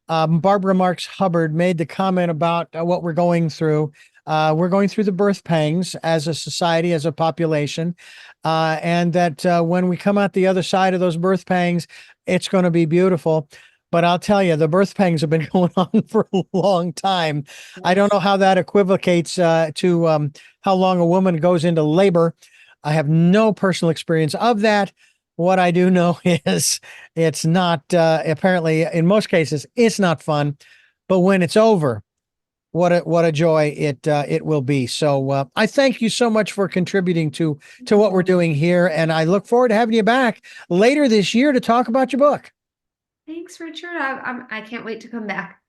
Barbara Marks Hubbard, made the comment about what we're going through. We're going through the birth pangs as a society, as a population, and that when we come out the other side of those birth pangs, it's going to be beautiful. But I'll tell you, the birth pangs have been going on for a long time. I don't know how that equivocates to how long a woman goes into labor. I have no personal experience of that. What I do know is it's not, apparently, in most cases, it's not fun. But when it's over, what a joy it will be. So I thank you so much for contributing to what we're doing here, and I look forward to having you back later this year to talk about your book. Thanks, Richard. I can't wait to come back.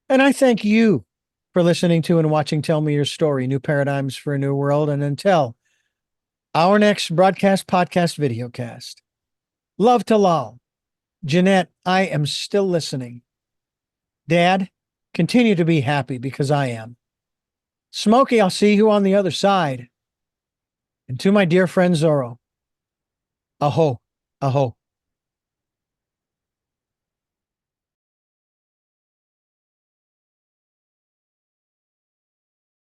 And I thank you for listening to and watching Tell Me Your Story, New Paradigms for a New World. And until our next broadcast, podcast, videocast, love to Lal. Jeanette, I am still listening. Dad, continue to be happy because I am. Smokey, I'll see you on the other side. And to my dear friend Zorro, aho, aho.